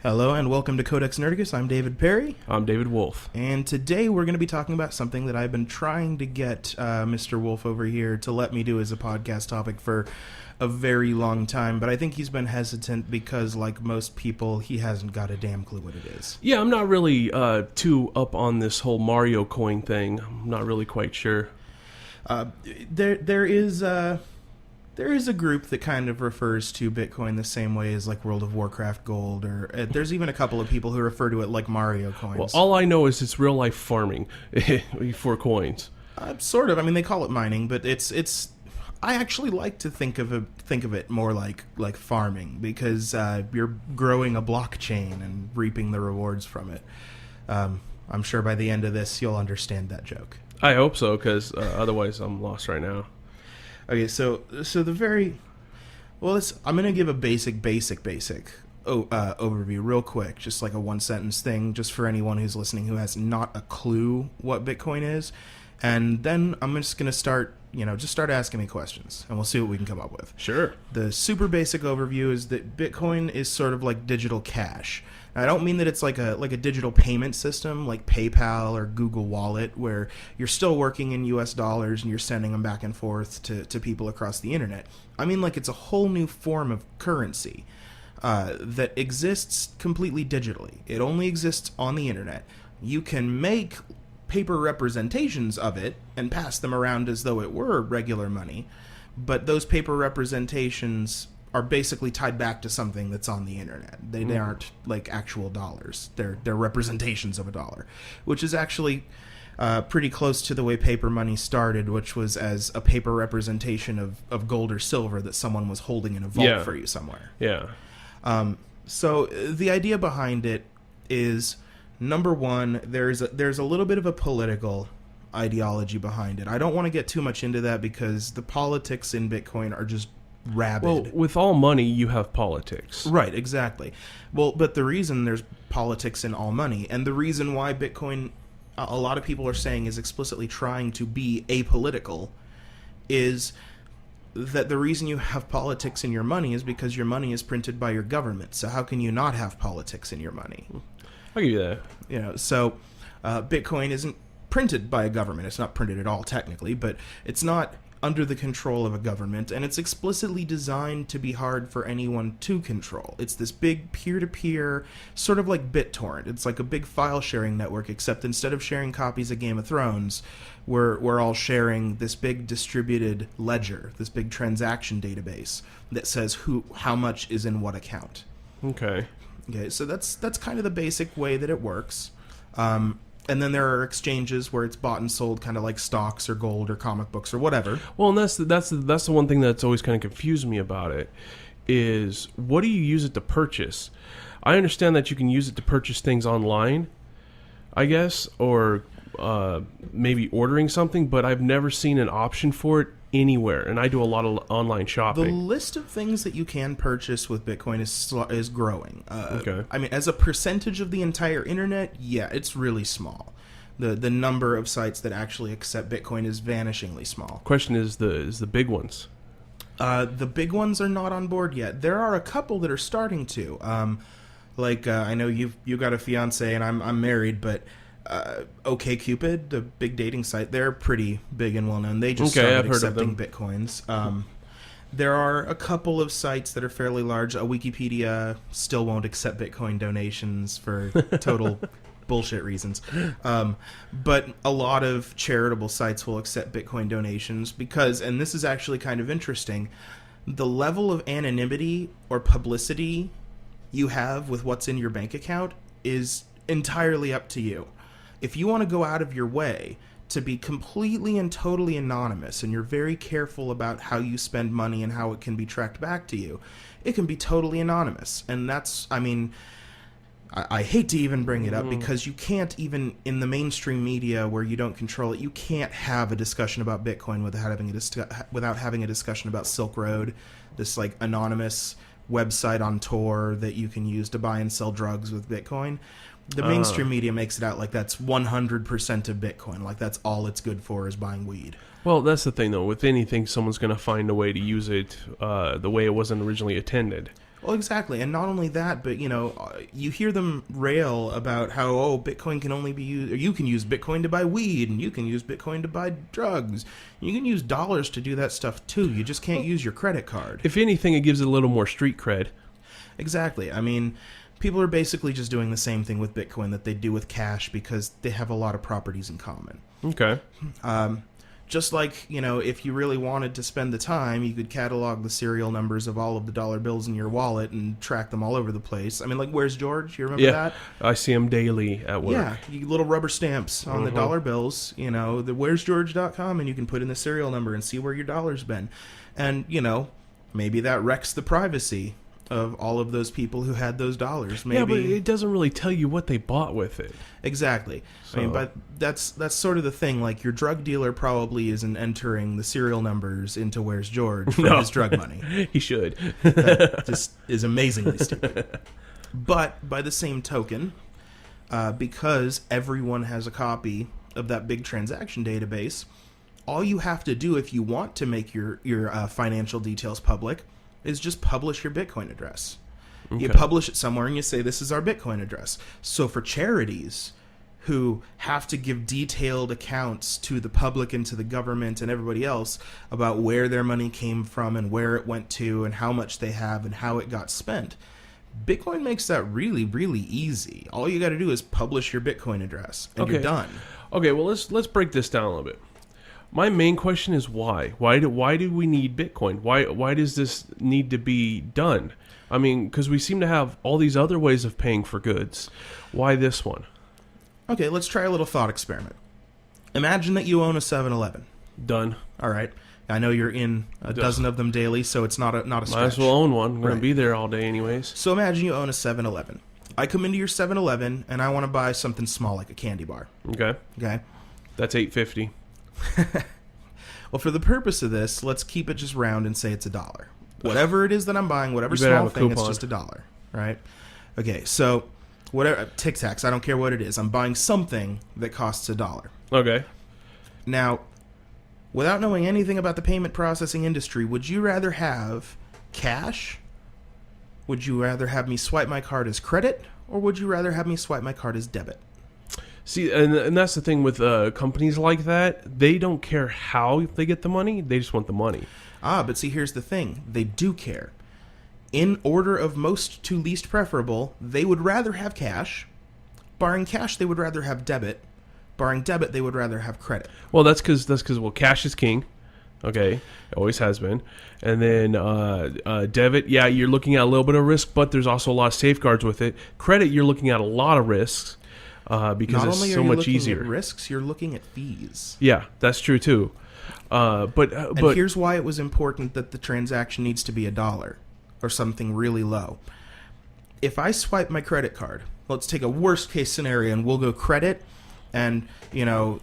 Hello and welcome to Codex Nerdicus. I'm David Perry. I'm David Wolfe. And today we're going to be talking about something that I've been trying to get Mr. Wolfe over here to let me do as a podcast topic for a very long time. But I think he's been hesitant because, like most people, he hasn't got a damn clue what it is. Yeah, I'm not really too up on this whole Mario coin thing. I'm not really quite sure. There is a group that kind of refers to Bitcoin the same way as like World of Warcraft gold, or there's even a couple of people who refer to it like Mario coins. Well, all I know is it's real life farming for coins. Sort of. I mean, they call it mining, but it's. I actually like to think of it more like farming because you're growing a blockchain and reaping the rewards from it. I'm sure by the end of this you'll understand that joke. I hope so, because otherwise I'm lost right now. Okay, so the very well, I'm gonna give a basic overview real quick, just like a one sentence thing, just for anyone who's listening who has not a clue what Bitcoin is, and then I'm just gonna start asking me questions, and we'll see what we can come up with. Sure. The super basic overview is that Bitcoin is sort of like digital cash. I don't mean that it's like a digital payment system like PayPal or Google Wallet, where you're still working in US dollars and you're sending them back and forth to people across the internet. I mean like it's a whole new form of currency that exists completely digitally. It only exists on the internet. You can make paper representations of it and pass them around as though it were regular money, but those paper representations are basically tied back to something that's on the internet. They aren't like actual dollars. They're representations of a dollar, which is actually pretty close to the way paper money started, which was as a paper representation of gold or silver that someone was holding in a vault for you somewhere. Yeah. So the idea behind it is, number one, there's a little bit of a political ideology behind it. I don't want to get too much into that because the politics in Bitcoin are just rabid. Well, with all money, you have politics. Right, exactly. Well, but the reason there's politics in all money, and the reason why Bitcoin, a lot of people are saying, is explicitly trying to be apolitical, is that the reason you have politics in your money is because your money is printed by your government. So how can you not have politics in your money? I'll give you that. So Bitcoin isn't printed by a government. It's not printed at all, technically, but it's not under the control of a government, and it's explicitly designed to be hard for anyone to control. It's this big peer-to-peer, sort of like BitTorrent. It's like a big file-sharing network, except instead of sharing copies of Game of Thrones, we're all sharing this big distributed ledger, this big transaction database that says how much is in what account. Okay, so that's kind of the basic way that it works. And then there are exchanges where it's bought and sold, kind of like stocks or gold or comic books or whatever. Well, and that's the one thing that's always kind of confused me about it, is what do you use it to purchase? I understand that you can use it to purchase things online, I guess, or maybe ordering something, but I've never seen an option for it anywhere, and I do a lot of online shopping. The list of things that you can purchase with Bitcoin is growing. Okay. I mean, as a percentage of the entire internet, yeah, it's really small. The number of sites that actually accept Bitcoin is vanishingly small. Question is the big ones. The big ones are not on board yet. There are a couple that are starting to. I know you got a fiance and I'm married, but OkCupid, the big dating site, they're pretty big and well known. They just started accepting Bitcoins. There are a couple of sites that are fairly large. Wikipedia still won't accept Bitcoin donations for total bullshit reasons. But a lot of charitable sites will accept Bitcoin donations because, and this is actually kind of interesting, the level of anonymity or publicity you have with what's in your bank account is entirely up to you. If you want to go out of your way to be completely and totally anonymous, and you're very careful about how you spend money and how it can be tracked back to you, it can be totally anonymous. And that's, I mean, I hate to even bring it up because you can't even, in the mainstream media where you don't control it, you can't have a discussion about Bitcoin without having a discussion about Silk Road, this like anonymous website on Tor that you can use to buy and sell drugs with Bitcoin. The mainstream media makes it out like that's 100% of Bitcoin, like that's all it's good for is buying weed. Well, that's the thing, though. With anything, someone's going to find a way to use it the way it wasn't originally intended. Well, exactly. And not only that, but, you hear them rail about how, Bitcoin can only be used, or you can use Bitcoin to buy weed, and you can use Bitcoin to buy drugs. You can use dollars to do that stuff, too. You just can't use your credit card. If anything, it gives it a little more street cred. Exactly. I mean, people are basically just doing the same thing with Bitcoin that they do with cash because they have a lot of properties in common. Okay. Just like, if you really wanted to spend the time, you could catalog the serial numbers of all of the dollar bills in your wallet and track them all over the place. I mean, like, Where's George? You remember that? I see them daily at work. Yeah, little rubber stamps on the dollar bills, the where'sgeorge.com, and you can put in the serial number and see where your dollar's been. And, maybe that wrecks the privacy of all of those people who had those dollars. Maybe. Yeah, but it doesn't really tell you what they bought with it. Exactly. So. I mean, but that's sort of the thing. Like, your drug dealer probably isn't entering the serial numbers into Where's George for his drug money. He should. That just is amazingly stupid. But by the same token, because everyone has a copy of that big transaction database, all you have to do if you want to make your financial details public is just publish your Bitcoin address. Okay. You publish it somewhere and you say, this is our Bitcoin address. So for charities who have to give detailed accounts to the public and to the government and everybody else about where their money came from and where it went to and how much they have and how it got spent, Bitcoin makes that really, really easy. All you got to do is publish your Bitcoin address and you're done. Okay, well, let's break this down a little bit. My main question is why? Why do we need Bitcoin? Why does this need to be done? I mean, because we seem to have all these other ways of paying for goods. Why this one? Okay, let's try a little thought experiment. Imagine that you own a 7-Eleven. Done. All right. I know you're in a dozen of them daily, so it's not a stretch. Might as well own one. I'm going to be there all day anyways. So imagine you own a 7-Eleven. I come into your 7-Eleven and I want to buy something small like a candy bar. Okay. That's $8.50. Well, for the purpose of this, let's keep it just round and say it's $1. Whatever it is that I'm buying, whatever small thing, it's just $1, right? Okay, so whatever Tic Tacs, I don't care what it is. I'm buying something that costs $1. Okay. Now, without knowing anything about the payment processing industry, would you rather have cash? Would you rather have me swipe my card as credit, or would you rather have me swipe my card as debit? See, and that's the thing with companies like that. They don't care how they get the money. They just want the money. But see, here's the thing. They do care. In order of most to least preferable, they would rather have cash. Barring cash, they would rather have debit. Barring debit, they would rather have credit. Well, that's because cash is king. Okay, it always has been. And then debit, yeah, you're looking at a little bit of risk, but there's also a lot of safeguards with it. Credit, you're looking at a lot of risks. Because Not it's only so are you much looking easier. At risks, you're looking at fees. Yeah, that's true too. But here's why it was important that the transaction needs to be $1 or something really low. If I swipe my credit card, let's take a worst case scenario and we'll go credit, and God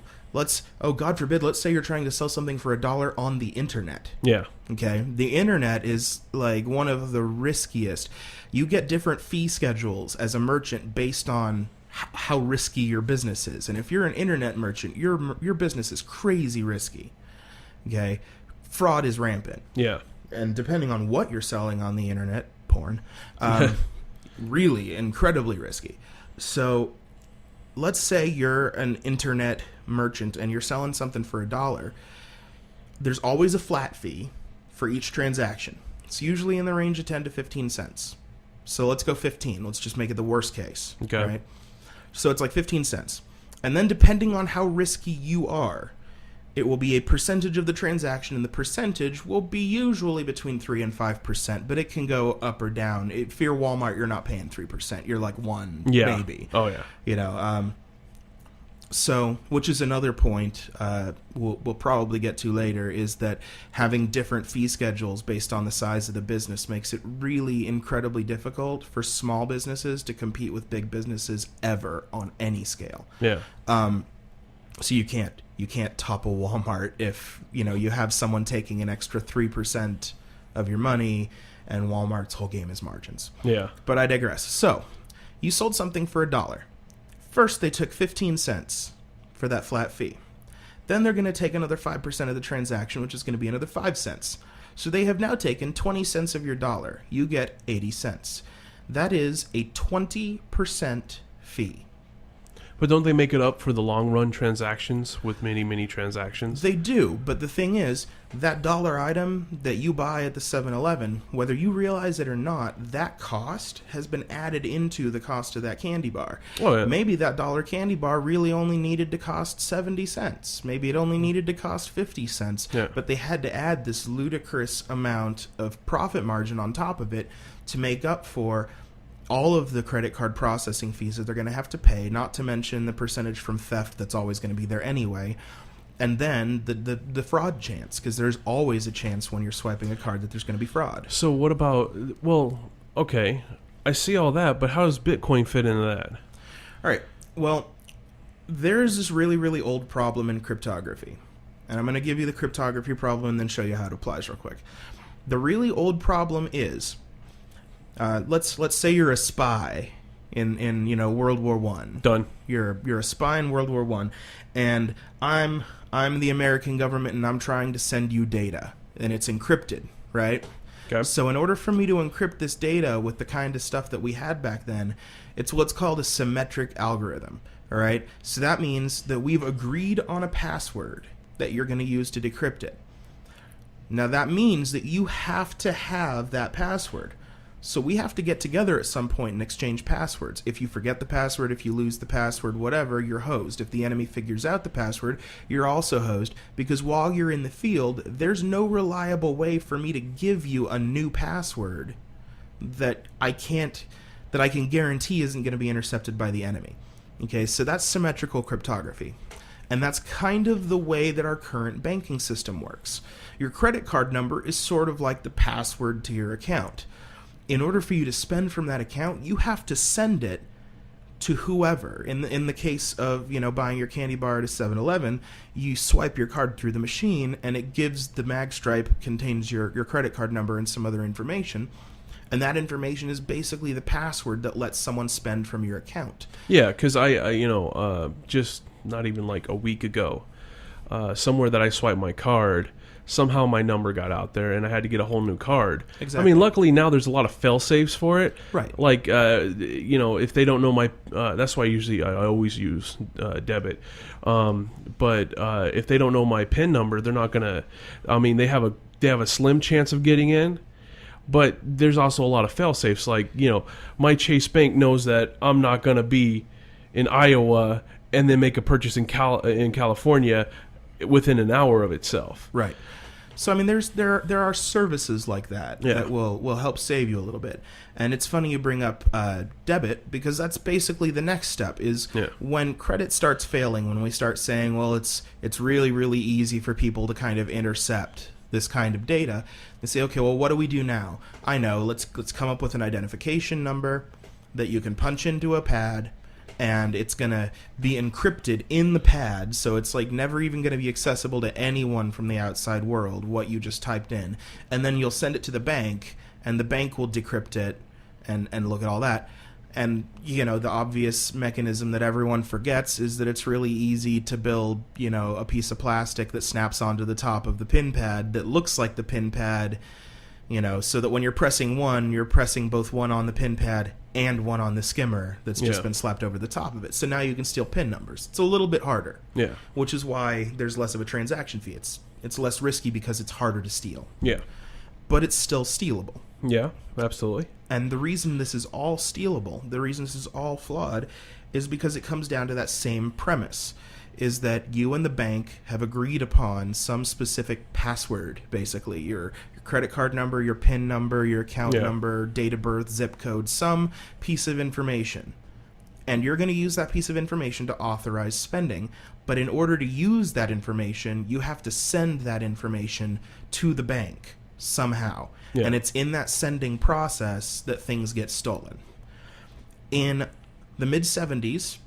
forbid, let's say you're trying to sell something for $1 on the internet. Yeah. Okay. The internet is like one of the riskiest. You get different fee schedules as a merchant based on how risky your business is. And if you're an internet merchant, your business is crazy risky. Okay? Fraud is rampant. Yeah. And depending on what you're selling on the internet, porn, really incredibly risky. So let's say you're an internet merchant and you're selling something for $1. There's always a flat fee for each transaction. It's usually in the range of 10 to 15 cents. So let's go 15. Let's just make it the worst case. Okay. Right? So it's like 15 cents. And then depending on how risky you are, it will be a percentage of the transaction, and the percentage will be usually between 3 and 5%, but it can go up or down. If you're Walmart, you're not paying 3%. You're like 1, maybe. Oh, yeah. So, which is another point we'll probably get to later, is that having different fee schedules based on the size of the business makes it really incredibly difficult for small businesses to compete with big businesses ever on any scale. Yeah. So you can't topple Walmart if you have someone taking an extra 3% of your money, and Walmart's whole game is margins. Yeah. But I digress. So you sold something for $1. First, they took 15 cents for that flat fee. Then they're going to take another 5% of the transaction, which is going to be another 5 cents. So they have now taken 20 cents of your dollar. You get 80 cents. That is a 20% fee. But don't they make it up for the long run transactions with many transactions? They do, but the thing is, that dollar item that you buy at the 7-Eleven, whether you realize it or not, that cost has been added into the cost of that candy bar. Oh, yeah. Maybe that dollar candy bar really only needed to cost 70 cents. Maybe it only needed to cost 50 cents. Yeah. But they had to add this ludicrous amount of profit margin on top of it to make up for all of the credit card processing fees that they're going to have to pay, not to mention the percentage from theft that's always going to be there anyway. And then the fraud chance, because there's always a chance when you're swiping a card that there's going to be fraud. So what about, well, okay, I see all that, but how does Bitcoin fit into that? All right, well, there's this really, really old problem in cryptography. And I'm going to give you the cryptography problem and then show you how it applies real quick. The really old problem is, let's say you're a spy in World War One. Done. You're a spy in World War One, and I'm the American government, and I'm trying to send you data, and it's encrypted, right? Okay. So in order for me to encrypt this data with the kind of stuff that we had back then, it's what's called a symmetric algorithm. All right. So that means that we've agreed on a password that you're going to use to decrypt it. Now that means that you have to have that password. So we have to get together at some point and exchange passwords. If you forget the password, if you lose the password, whatever, you're hosed. If the enemy figures out the password, you're also hosed. Because while you're in the field, there's no reliable way for me to give you a new password that I can guarantee isn't going to be intercepted by the enemy. Okay, so that's symmetrical cryptography. And that's kind of the way that our current banking system works. Your credit card number is sort of like the password to your account. In order for you to spend from that account, you have to send it to whoever. In the case of, buying your candy bar at a 7-Eleven, you swipe your card through the machine, and it gives the mag stripe, contains your credit card number and some other information. And that information is basically the password that lets someone spend from your account. Yeah, because I just not even like a week ago, somewhere that I swiped my card, somehow my number got out there and I had to get a whole new card. Exactly. I mean, luckily now there's a lot of fail safes for it. Right. Like, if they don't know my, that's why I always use debit. But if they don't know my PIN number, they're not gonna. I mean, they have a slim chance of getting in. But there's also a lot of fail safes. Like, my Chase Bank knows that I'm not gonna be in Iowa and then make a purchase in California within an hour of itself. Right. So I mean, there are services like that that will help save you a little bit. And it's funny you bring up debit, because that's basically the next step. Is when credit starts failing, when we start saying, well, it's really, really easy for people to kind of intercept this kind of data. They say, okay, well, what do we do now? I know. Let's come up with an identification number that you can punch into a pad, and it's going to be encrypted in the pad, so it's like never even going to be accessible to anyone from the outside world, what you just typed in. And then you'll send it to the bank, and the bank will decrypt it and look at all that. And, the obvious mechanism that everyone forgets is that it's really easy to build, a piece of plastic that snaps onto the top of the pin pad that looks like the pin pad, so that when you're pressing one, you're pressing both one on the pin pad and one on the skimmer that's just been slapped over the top of it. So now you can steal pin numbers. It's a little bit harder. Yeah. Which is why there's less of a transaction fee. It's less risky because it's harder to steal. Yeah. But it's still stealable. Yeah, absolutely. And the reason this is all stealable, the reason this is all flawed, is because it comes down to that same premise, is that you and the bank have agreed upon some specific password, basically. Your credit card number, your PIN number, your account number, date of birth, zip code, some piece of information. And you're going to use that piece of information to authorize spending. But in order to use that information, you have to send that information to the bank somehow. Yeah. And it's in that sending process that things get stolen. In the mid-'70s,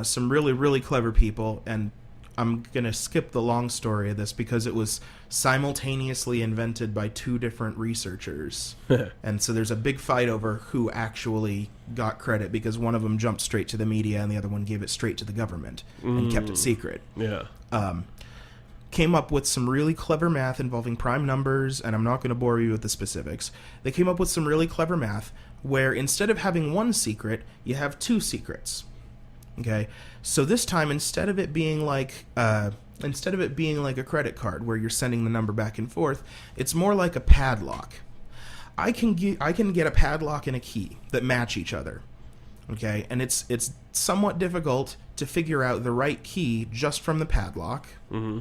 some really, really clever people, and I'm going to skip the long story of this because it was simultaneously invented by two different researchers. And so there's a big fight over who actually got credit, because one of them jumped straight to the media and the other one gave it straight to the government and kept it secret. Yeah. came up with some really clever math involving prime numbers, and I'm not going to bore you with the specifics. They came up with some really clever math where instead of having one secret, you have two secrets. Okay, so this time instead of it being like a credit card where you're sending the number back and forth, it's more like a padlock. I can get a padlock and a key that match each other. Okay, and it's somewhat difficult to figure out the right key just from the padlock. Mm-hmm.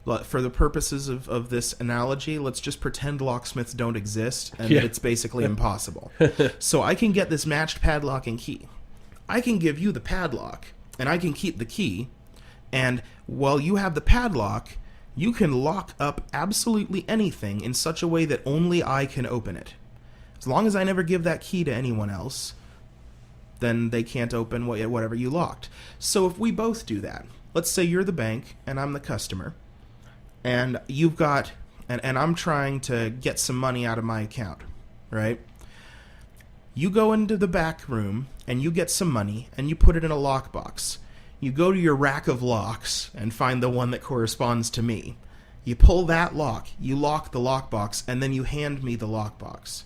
But for the purposes of this analogy, let's just pretend locksmiths don't exist and that it's basically impossible. So I can get this matched padlock and key. I can give you the padlock, and I can keep the key, and while you have the padlock, you can lock up absolutely anything in such a way that only I can open it. As long as I never give that key to anyone else, then they can't open whatever you locked. So if we both do that, let's say you're the bank and I'm the customer, and you've got, and I'm trying to get some money out of my account, right? You go into the back room and you get some money and you put it in a lockbox. You go to your rack of locks and find the one that corresponds to me. You pull that lock, you lock the lockbox, and then you hand me the lockbox.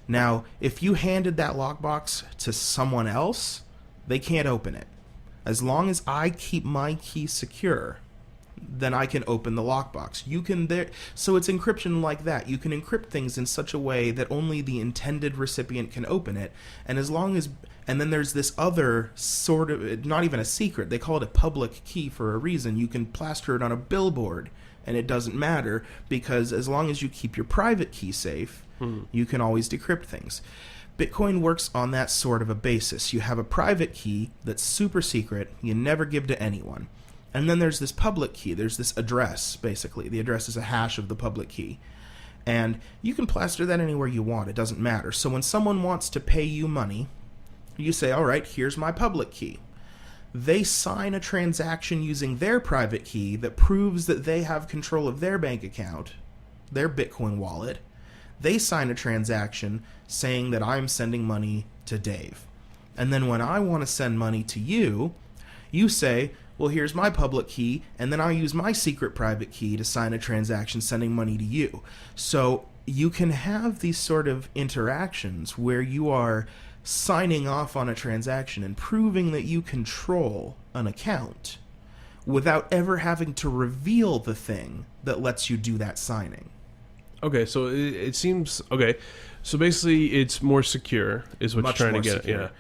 Now, if you handed that lockbox to someone else, they can't open it. As long as I keep my key secure, then I can open the lockbox. So it's encryption like that. You can encrypt things in such a way that only the intended recipient can open it. And then there's this other sort of, not even a secret, they call it a public key for a reason. You can plaster it on a billboard and it doesn't matter, because as long as you keep your private key safe, you can always decrypt things. Bitcoin works on that sort of a basis. You have a private key that's super secret, you never give to anyone. And then there's this public key, there's this address, basically. The address is a hash of the public key. And you can plaster that anywhere you want, it doesn't matter. So when someone wants to pay you money, you say, all right, here's my public key. They sign a transaction using their private key that proves that they have control of their bank account, their Bitcoin wallet. They sign a transaction saying that I'm sending money to Dave. And then when I want to send money to you, you say, well, here's my public key, and then I'll use my secret private key to sign a transaction sending money to you. So you can have these sort of interactions where you are signing off on a transaction and proving that you control an account without ever having to reveal the thing that lets you do that signing. Okay, so it seems... Okay, so basically it's more secure, is what Much you're trying to get secure. at.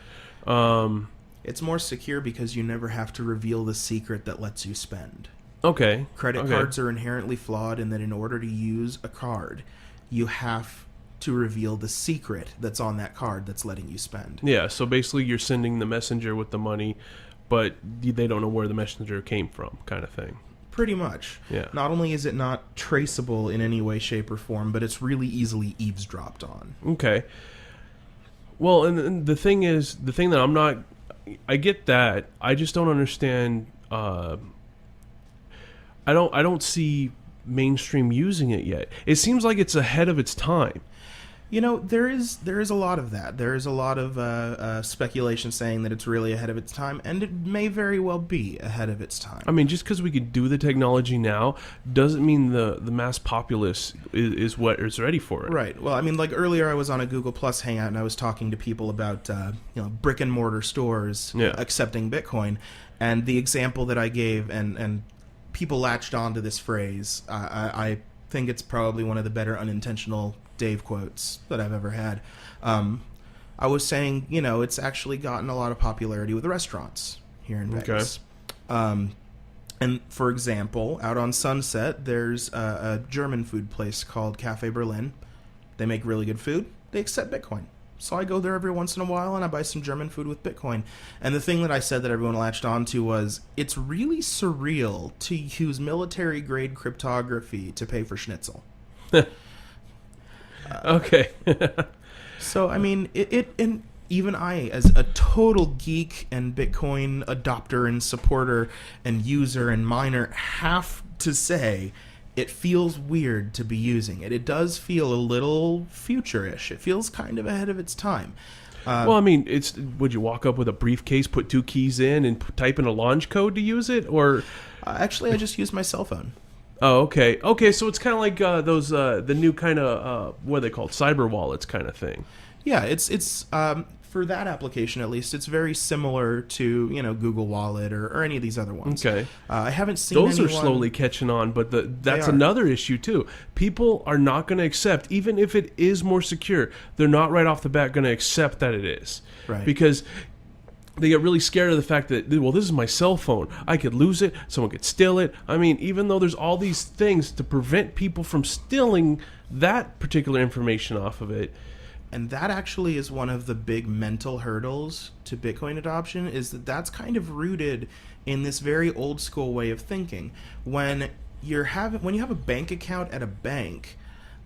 Yeah. It's more secure because you never have to reveal the secret that lets you spend. Okay. Credit cards are inherently flawed in that in order to use a card, you have to reveal the secret that's on that card that's letting you spend. Yeah, so basically you're sending the messenger with the money, but they don't know where the messenger came from, kind of thing. Pretty much. Yeah. Not only is it not traceable in any way, shape, or form, but it's really easily eavesdropped on. Okay. Well, and the thing that I'm not... I get that. I just don't understand... I don't see mainstream using it yet. It seems like it's ahead of its time. You know, there is a lot of that. There is a lot of speculation saying that it's really ahead of its time, and it may very well be ahead of its time. I mean, just because we could do the technology now doesn't mean the mass populace is what is ready for it. Right. Well, I mean, like earlier I was on a Google Plus hangout, and I was talking to people about brick and mortar stores accepting Bitcoin, and the example that I gave, and people latched onto this phrase. I think it's probably one of the better unintentional Dave quotes that I've ever had. I was saying, it's actually gotten a lot of popularity with restaurants here in Vegas. And for example, out on Sunset, there's a German food place called Cafe Berlin. They make really good food. They accept Bitcoin. So I go there every once in a while and I buy some German food with Bitcoin. And the thing that I said that everyone latched onto was, it's really surreal to use military-grade cryptography to pay for schnitzel. Okay. So, I mean, and even I, as a total geek and Bitcoin adopter and supporter and user and miner, have to say it feels weird to be using it. It does feel a little future-ish. It feels kind of ahead of its time. Well, I mean, would you walk up with a briefcase, put 2 keys in, and type in a launch code to use it? Or Actually, I just use my cell phone. Oh, okay. Okay, so it's kind of like those the new kind of what are they called, cyber wallets kind of thing. Yeah, it's for that application at least, it's very similar to Google Wallet or any of these other ones. Okay. I haven't seen Those are anyone- slowly catching on, but that's are. another issue too. People are not going to accept, even if it is more secure, they're not right off the bat going to accept that it is. Right. Because they get really scared of the fact that, well, this is my cell phone. I could lose it. Someone could steal it. I mean, even though there's all these things to prevent people from stealing that particular information off of it. And that actually is one of the big mental hurdles to Bitcoin adoption, is that that's kind of rooted in this very old school way of thinking. When you have a bank account at a bank,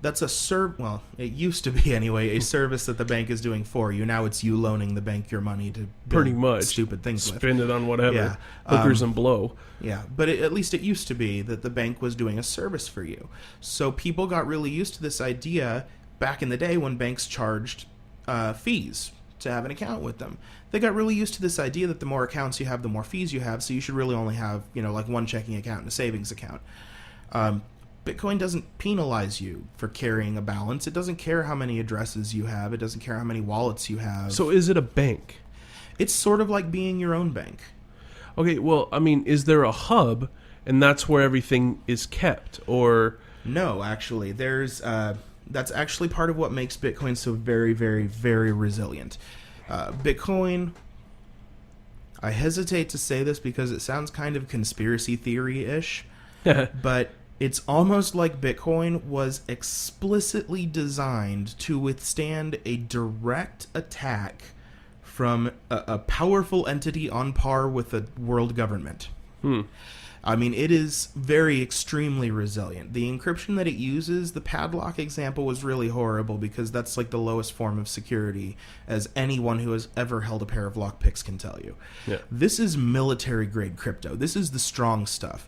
that's well, it used to be anyway, a service that the bank is doing for you. Now it's you loaning the bank your money to build Pretty much stupid things with. Spend it on whatever. Yeah. Hookers and blow. Yeah, but at least it used to be that the bank was doing a service for you. So people got really used to this idea back in the day when banks charged fees to have an account with them. They got really used to this idea that the more accounts you have, the more fees you have, so you should really only have, like one checking account and a savings account. Bitcoin doesn't penalize you for carrying a balance. It doesn't care how many addresses you have. It doesn't care how many wallets you have. So is it a bank? It's sort of like being your own bank. Okay, well, I mean, is there a hub and that's where everything is kept? Or No, actually. That's actually part of what makes Bitcoin so very, very, very resilient. Bitcoin, I hesitate to say this because it sounds kind of conspiracy theory-ish, but it's almost like Bitcoin was explicitly designed to withstand a direct attack from a powerful entity on par with the world government. I mean, it is very extremely resilient. The encryption that it uses, the padlock example was really horrible because that's like the lowest form of security, as anyone who has ever held a pair of lockpicks can tell you. Yeah. This is military-grade crypto. This is the strong stuff.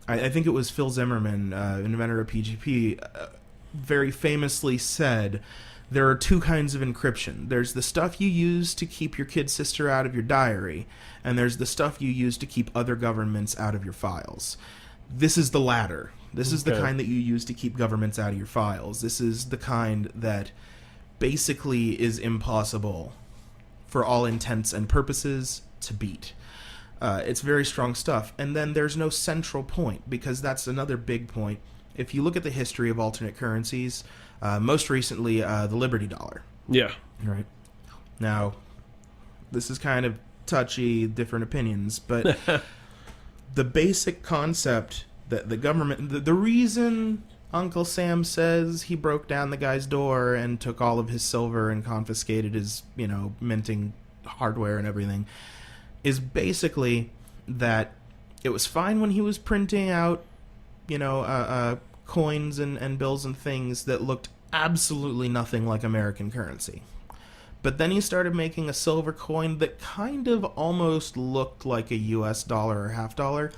I think it was Phil Zimmerman, inventor of PGP, very famously said, there are two kinds of encryption. There's the stuff you use to keep your kid sister out of your diary, and there's the stuff you use to keep other governments out of your files. This is the latter. This is the kind that you use to keep governments out of your files. This is the kind that basically is impossible, for all intents and purposes, to beat. It's very strong stuff. And then there's no central point, because that's another big point. If you look at the history of alternate currencies, most recently the Liberty Dollar. yeah. Right. Now, this is kind of touchy, different opinions, but the basic concept that the government... The reason Uncle Sam says he broke down the guy's door and took all of his silver and confiscated his, minting hardware and everything, is basically that it was fine when he was printing out, coins and bills and things that looked absolutely nothing like American currency. But then he started making a silver coin that kind of almost looked like a US dollar or half dollar.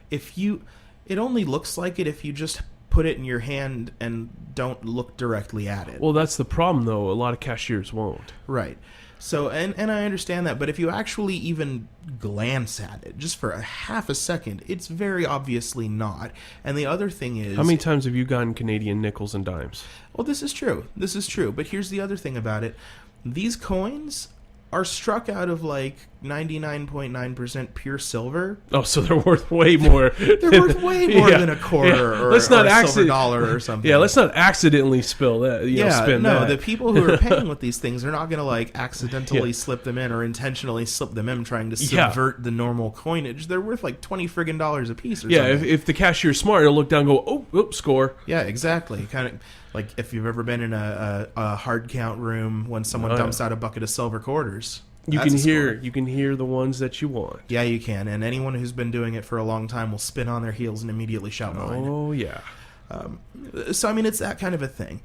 It only looks like it if you just put it in your hand and don't look directly at it. Well, that's the problem, though. A lot of cashiers won't. Right. So, and I understand that, but if you actually even glance at it, just for a half a second, it's very obviously not. And the other thing is... How many times have you gotten Canadian nickels and dimes? Well, this is true. This is true. But here's the other thing about it. These coins are struck out of, 99.9% pure silver. Oh, so they're worth way more. They're worth way more than a quarter or a silver dollar or something. Yeah, let's not accidentally spill that. Spin that. The people who are paying with these things are not going to accidentally slip them in or intentionally slip them in trying to subvert the normal coinage. They're worth $20 friggin' dollars a piece or something. If the cashier's smart, he'll look down and go, oh, score. Yeah, exactly. Kind of like if you've ever been in a hard count room when someone dumps out a bucket of silver quarters. You can hear the ones that you want. Yeah, you can. And anyone who's been doing it for a long time will spin on their heels and immediately shout mine. Oh, yeah. So, I mean, it's that kind of a thing.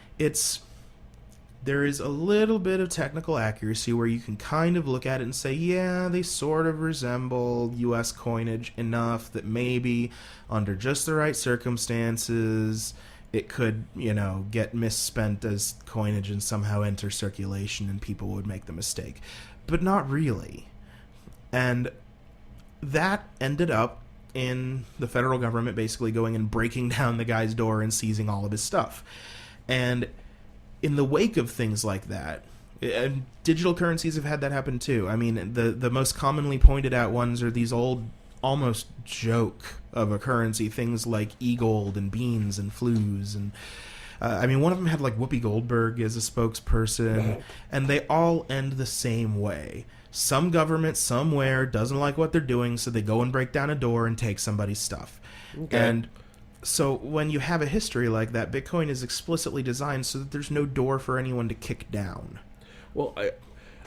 There is a little bit of technical accuracy where you can kind of look at it and say, yeah, they sort of resemble U.S. coinage enough that maybe under just the right circumstances, it could, get misspent as coinage and somehow enter circulation and people would make the mistake. But not really. And that ended up in the federal government basically going and breaking down the guy's door and seizing all of his stuff. And in the wake of things like that, and digital currencies have had that happen too. I mean, the most commonly pointed out ones are these old, almost joke of a currency, things like e-gold and beans and flues. And I mean, one of them had like Whoopi Goldberg as a spokesperson, and they all end the same way. Some government somewhere doesn't like what they're doing, so they go and break down a door and take somebody's stuff. Okay. And so when you have a history like that, Bitcoin is explicitly designed so that there's no door for anyone to kick down. Well,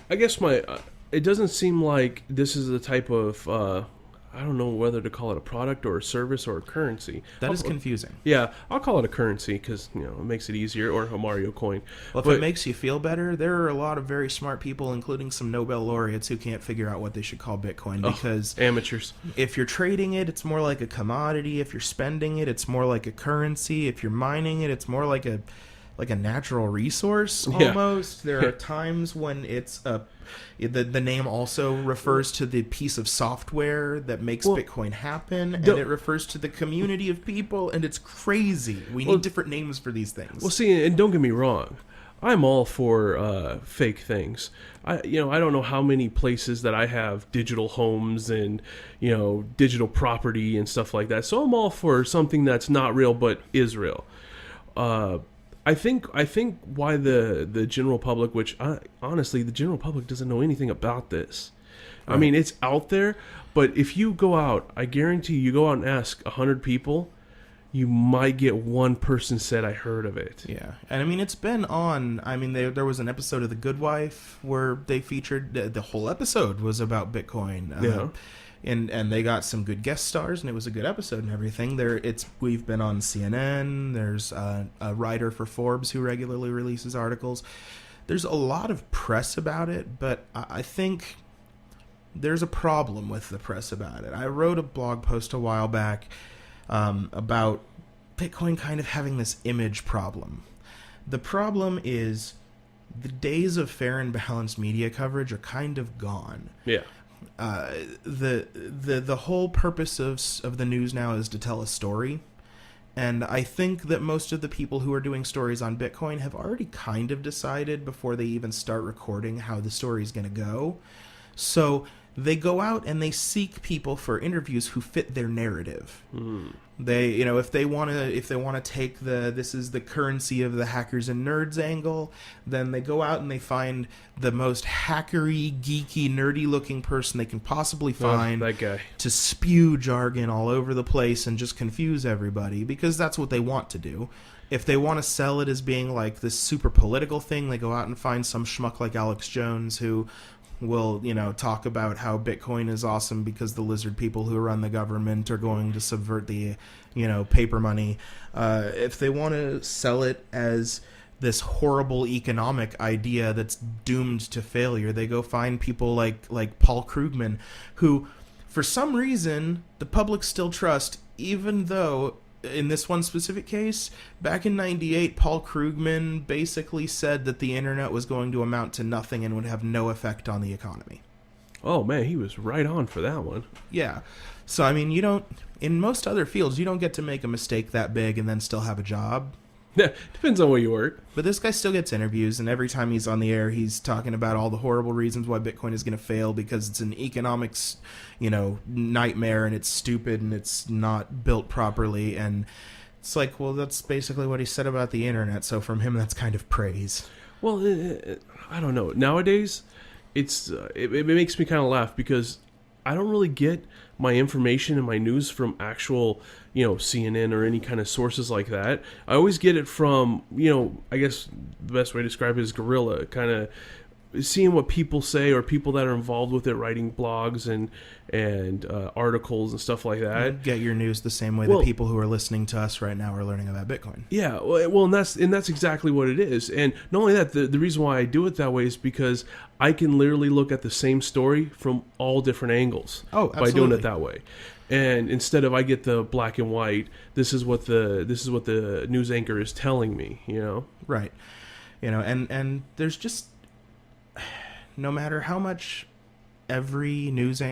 I guess it doesn't seem like this is the type of, I don't know whether to call it a product or a service or a currency. That is confusing. Yeah, I'll call it a currency because, it makes it easier, or a Mario coin. Well, if it makes you feel better, there are a lot of very smart people, including some Nobel laureates, who can't figure out what they should call Bitcoin because... amateurs. If you're trading it, it's more like a commodity. If you're spending it, it's more like a currency. If you're mining it, it's more like a natural resource almost. There are times when it's the name also refers to the piece of software that makes Bitcoin happen, and it refers to the community of people, and it's crazy. We need different names for these things. Well, see, and don't get me wrong, I'm all for fake things. I don't know how many places that I have digital homes and digital property and stuff like that. So I'm all for something that's not real but is real. I think why the general public, which honestly the general public doesn't know anything about this. Right. I mean, it's out there, but if you go out, I guarantee you go out and ask 100 people, you might get one person said I heard of it. Yeah, and I mean it's been on. I mean there was an episode of The Good Wife where they featured the whole episode was about Bitcoin. Yeah. And they got some good guest stars, and it was a good episode and everything. We've been on CNN. There's a writer for Forbes who regularly releases articles. There's a lot of press about it, but I think there's a problem with the press about it. I wrote a blog post a while back about Bitcoin kind of having this image problem. The problem is the days of fair and balanced media coverage are kind of gone. Yeah. The whole purpose of the news now is to tell a story, and I think that most of the people who are doing stories on Bitcoin have already kind of decided before they even start recording how the story is going to go. So they go out and they seek people for interviews who fit their narrative. They, if they want to take this is the currency of the hackers and nerds angle, then they go out and they find the most hackery, geeky, nerdy looking person they can possibly find, that guy, to spew jargon all over the place and just confuse everybody, because that's what they want to do. If they want to sell it as being like this super political thing, they go out and find some schmuck like Alex Jones who will, talk about how Bitcoin is awesome because the lizard people who run the government are going to subvert the, paper money. If they want to sell it as this horrible economic idea that's doomed to failure, they go find people like Paul Krugman, who, for some reason, the public still trust, even though in this one specific case, back in 98, Paul Krugman basically said that the internet was going to amount to nothing and would have no effect on the economy. Oh, man, he was right on for that one. Yeah. So, I mean, in most other fields, you don't get to make a mistake that big and then still have a job. Yeah, depends on where you work. But this guy still gets interviews, and every time he's on the air, he's talking about all the horrible reasons why Bitcoin is going to fail because it's an economics, nightmare, and it's stupid, and it's not built properly. And it's like, well, that's basically what he said about the internet. So from him, that's kind of praise. Well, I don't know. Nowadays, it makes me kind of laugh because I don't really get my information and my news from actual, CNN or any kind of sources like that. I always get it from, I guess the best way to describe it is guerrilla, kind of seeing what people say or people that are involved with it, writing blogs and articles and stuff like that. You get your news the same way that people who are listening to us right now are learning about Bitcoin. Yeah, well, and that's exactly what it is. And not only that, the reason why I do it that way is because I can literally look at the same story from all different angles. Oh, absolutely. By doing it that way. And instead of I get the black and white, this is what the news anchor is telling me. Right. And there's just, no matter how much every news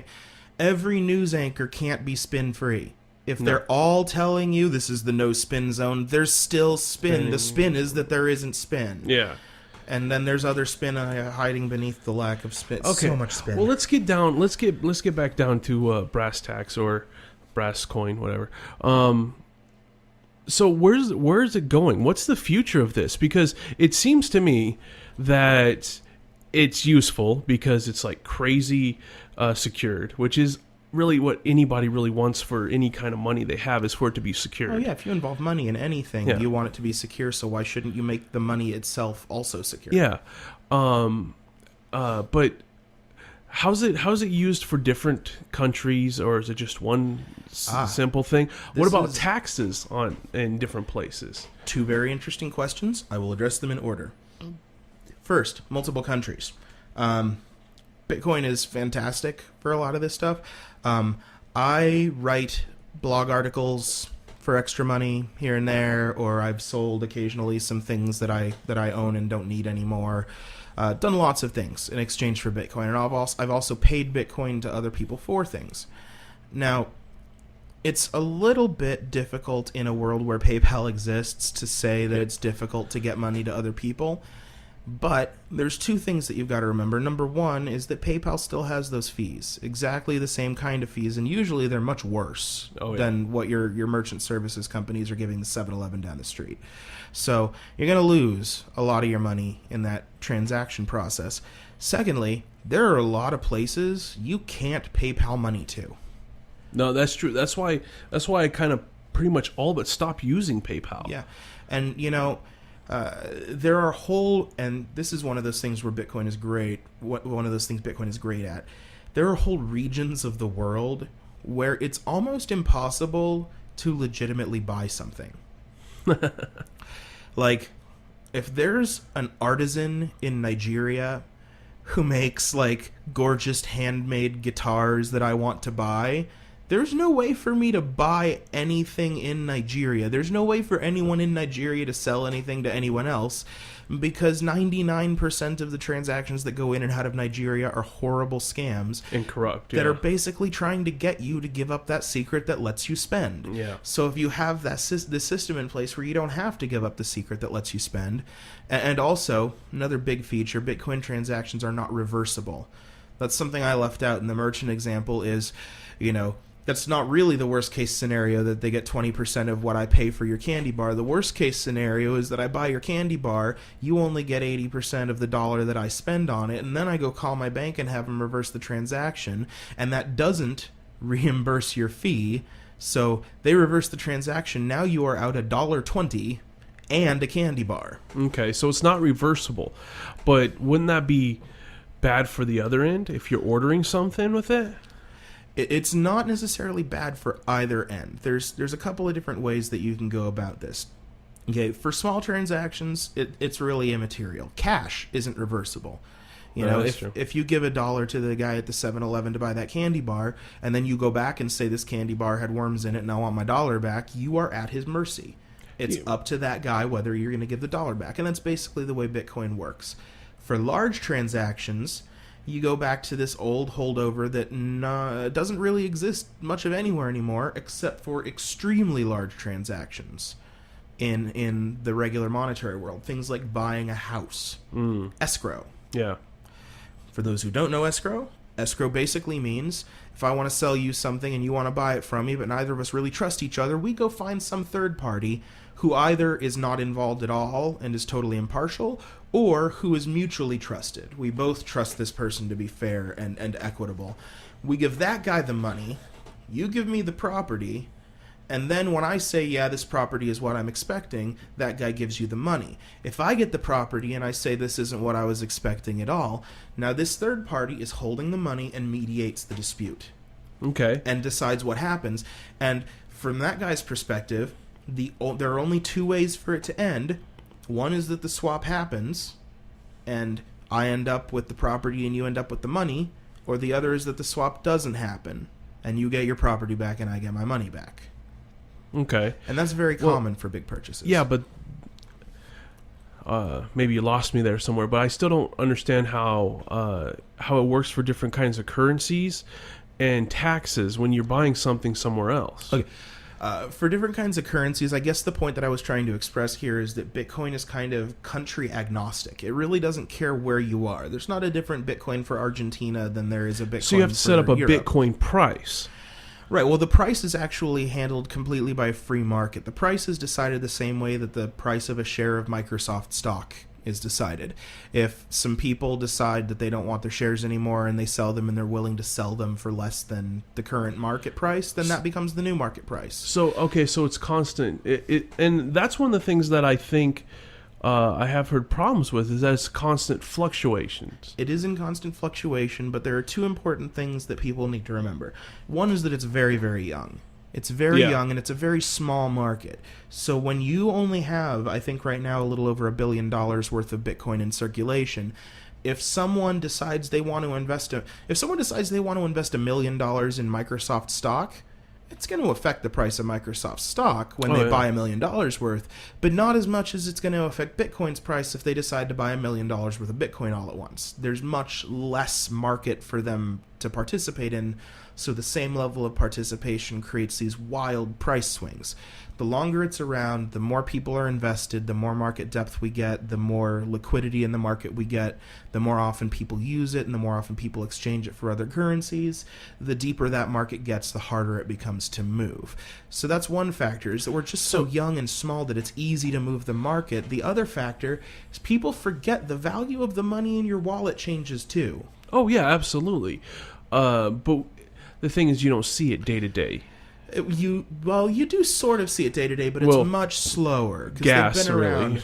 Every news anchor can't be spin free. If No. they're all telling you this is the no spin zone, there's still spin. The Spinning. spin is that there isn't spin. Yeah. And then there's other spin hiding beneath the lack of spin. Okay. So much spin. Well, let's get down. Let's get back down to brass tacks or brass coin, whatever. So where's it going? What's the future of this? Because it seems to me that it's useful because it's like crazy secured, which is really what anybody really wants for any kind of money they have, is for it to be secured. Oh yeah, if you involve money in anything, Yeah. you want it to be secure, so why shouldn't you make the money itself also secure? Yeah. But how's it used for different countries, or is it just one simple thing? What this about is- taxes in different places? Two very interesting questions. I will address them in order. First, multiple countries. Bitcoin is fantastic for a lot of this stuff. I write blog articles for extra money here and there, or I've sold occasionally some things that I own and don't need anymore. Done lots of things in exchange for Bitcoin, and I've also paid Bitcoin to other people for things. Now, it's a little bit difficult in a world where PayPal exists to say that it's difficult to get money to other people. But there's two things that you've got to remember. Number one is that PayPal still has those fees, exactly the same kind of fees, and usually they're much worse than what your merchant services companies are giving the 7-Eleven down the street. So you're going to lose a lot of your money in that transaction process. Secondly, there are a lot of places you can't PayPal money to. No, that's true. That's why I kind of pretty much all but stopped using PayPal. Yeah, and there are and this is one of those things where Bitcoin is great. One of those things Bitcoin is great at. There are whole regions of the world where it's almost impossible to legitimately buy something. Like, if there's an artisan in Nigeria who makes like gorgeous handmade guitars that I want to buy, there's no way for me to buy anything in Nigeria. There's no way for anyone in Nigeria to sell anything to anyone else, because 99% of the transactions that go in and out of Nigeria are horrible scams And corrupt. that are basically trying to get you to give up that secret that lets you spend. Yeah. So if you have this system in place where you don't have to give up the secret that lets you spend, and also another big feature, Bitcoin transactions are not reversible. That's something I left out in the merchant example. Is, that's not really the worst case scenario that they get 20% of what I pay for your candy bar. The worst case scenario is that I buy your candy bar, you only get 80% of the dollar that I spend on it, and then I go call my bank and have them reverse the transaction, and that doesn't reimburse your fee. So they reverse the transaction. Now you are out $1.20 and a candy bar. Okay, so it's not reversible. But wouldn't that be bad for the other end if you're ordering something with it? It's not necessarily bad for either end. There's a couple of different ways that you can go about this. Okay, for small transactions, it's really immaterial. Cash isn't reversible. That's true. If you give $1 to the guy at the 7-Eleven to buy that candy bar, and then you go back and say this candy bar had worms in it and I want my dollar back, you are at his mercy. It's up to that guy whether you're going to give the dollar back, and that's basically the way Bitcoin works. For large transactions, you go back to this old holdover that doesn't really exist much of anywhere anymore, except for extremely large transactions in the regular monetary world. Things like buying a house. Escrow. Yeah. For those who don't know escrow basically means if I want to sell you something and you want to buy it from me, but neither of us really trust each other, we go find some third party who either is not involved at all and is totally impartial, or who is mutually trusted. We both trust this person to be fair and equitable. We give that guy the money, you give me the property, and then when I say, yeah, this property is what I'm expecting, that guy gives you the money. If I get the property and I say this isn't what I was expecting at all, now this third party is holding the money and mediates the dispute. Okay. And decides what happens. And from that guy's perspective, there are only two ways for it to end. One is that the swap happens, and I end up with the property and you end up with the money, or the other is that the swap doesn't happen, and you get your property back and I get my money back. Okay. And that's very common for big purchases. Yeah, but maybe you lost me there somewhere, but I still don't understand how it works for different kinds of currencies and taxes when you're buying something somewhere else? Okay. For different kinds of currencies, I guess the point that I was trying to express here is that Bitcoin is kind of country agnostic. It really doesn't care where you are. There's not a different Bitcoin for Argentina than there is a Bitcoin for So you have to set up a Europe. Bitcoin price. Right. Well, the price is actually handled completely by free market. The price is decided the same way that the price of a share of Microsoft stock is decided. If some people decide that they don't want their shares anymore and they sell them and they're willing to sell them for less than the current market price, then that becomes the new market price. So, okay, so it's constant. And that's one of the things that I think I have heard problems with, is that it's constant fluctuations. It is in constant fluctuation, but there are two important things that people need to remember. One is that it's very, very young. It's very young, and it's a very small market. So when you only have, I think right now, a little over $1 billion worth of Bitcoin in circulation, if someone decides they want to invest $1 million in Microsoft stock, it's going to affect the price of Microsoft stock when they buy $1 million worth, but not as much as it's going to affect Bitcoin's price if they decide to buy $1 million worth of Bitcoin all at once. There's much less market for them to participate in, so the same level of participation creates these wild price swings. The longer it's around, the more people are invested, the more market depth we get, the more liquidity in the market we get, the more often people use it, and the more often people exchange it for other currencies. The deeper that market gets, the harder it becomes to move. So that's one factor, is that we're just so young and small that it's easy to move the market. The other factor is people forget the value of the money in your wallet changes too. Oh, yeah, absolutely. But the thing is, you don't see it day to day. You do sort of see it day to day, but it's much slower because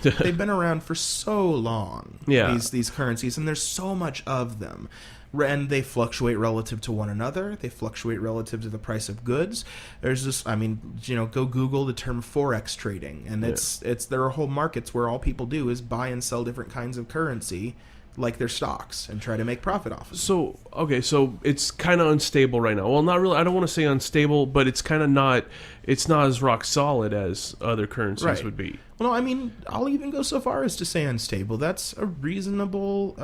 they've been around for so long. Yeah, these currencies, and there's so much of them, and they fluctuate relative to one another. They fluctuate relative to the price of goods. There's this, go Google the term forex trading, and there are whole markets where all people do is buy and sell different kinds of currency, like their stocks, and try to make profit off of it. So it's kind of unstable right now. Well, not really. I don't want to say unstable, but it's kind of not. It's not as rock solid as other currencies would be. Well, no, I'll even go so far as to say unstable. That's a reasonable.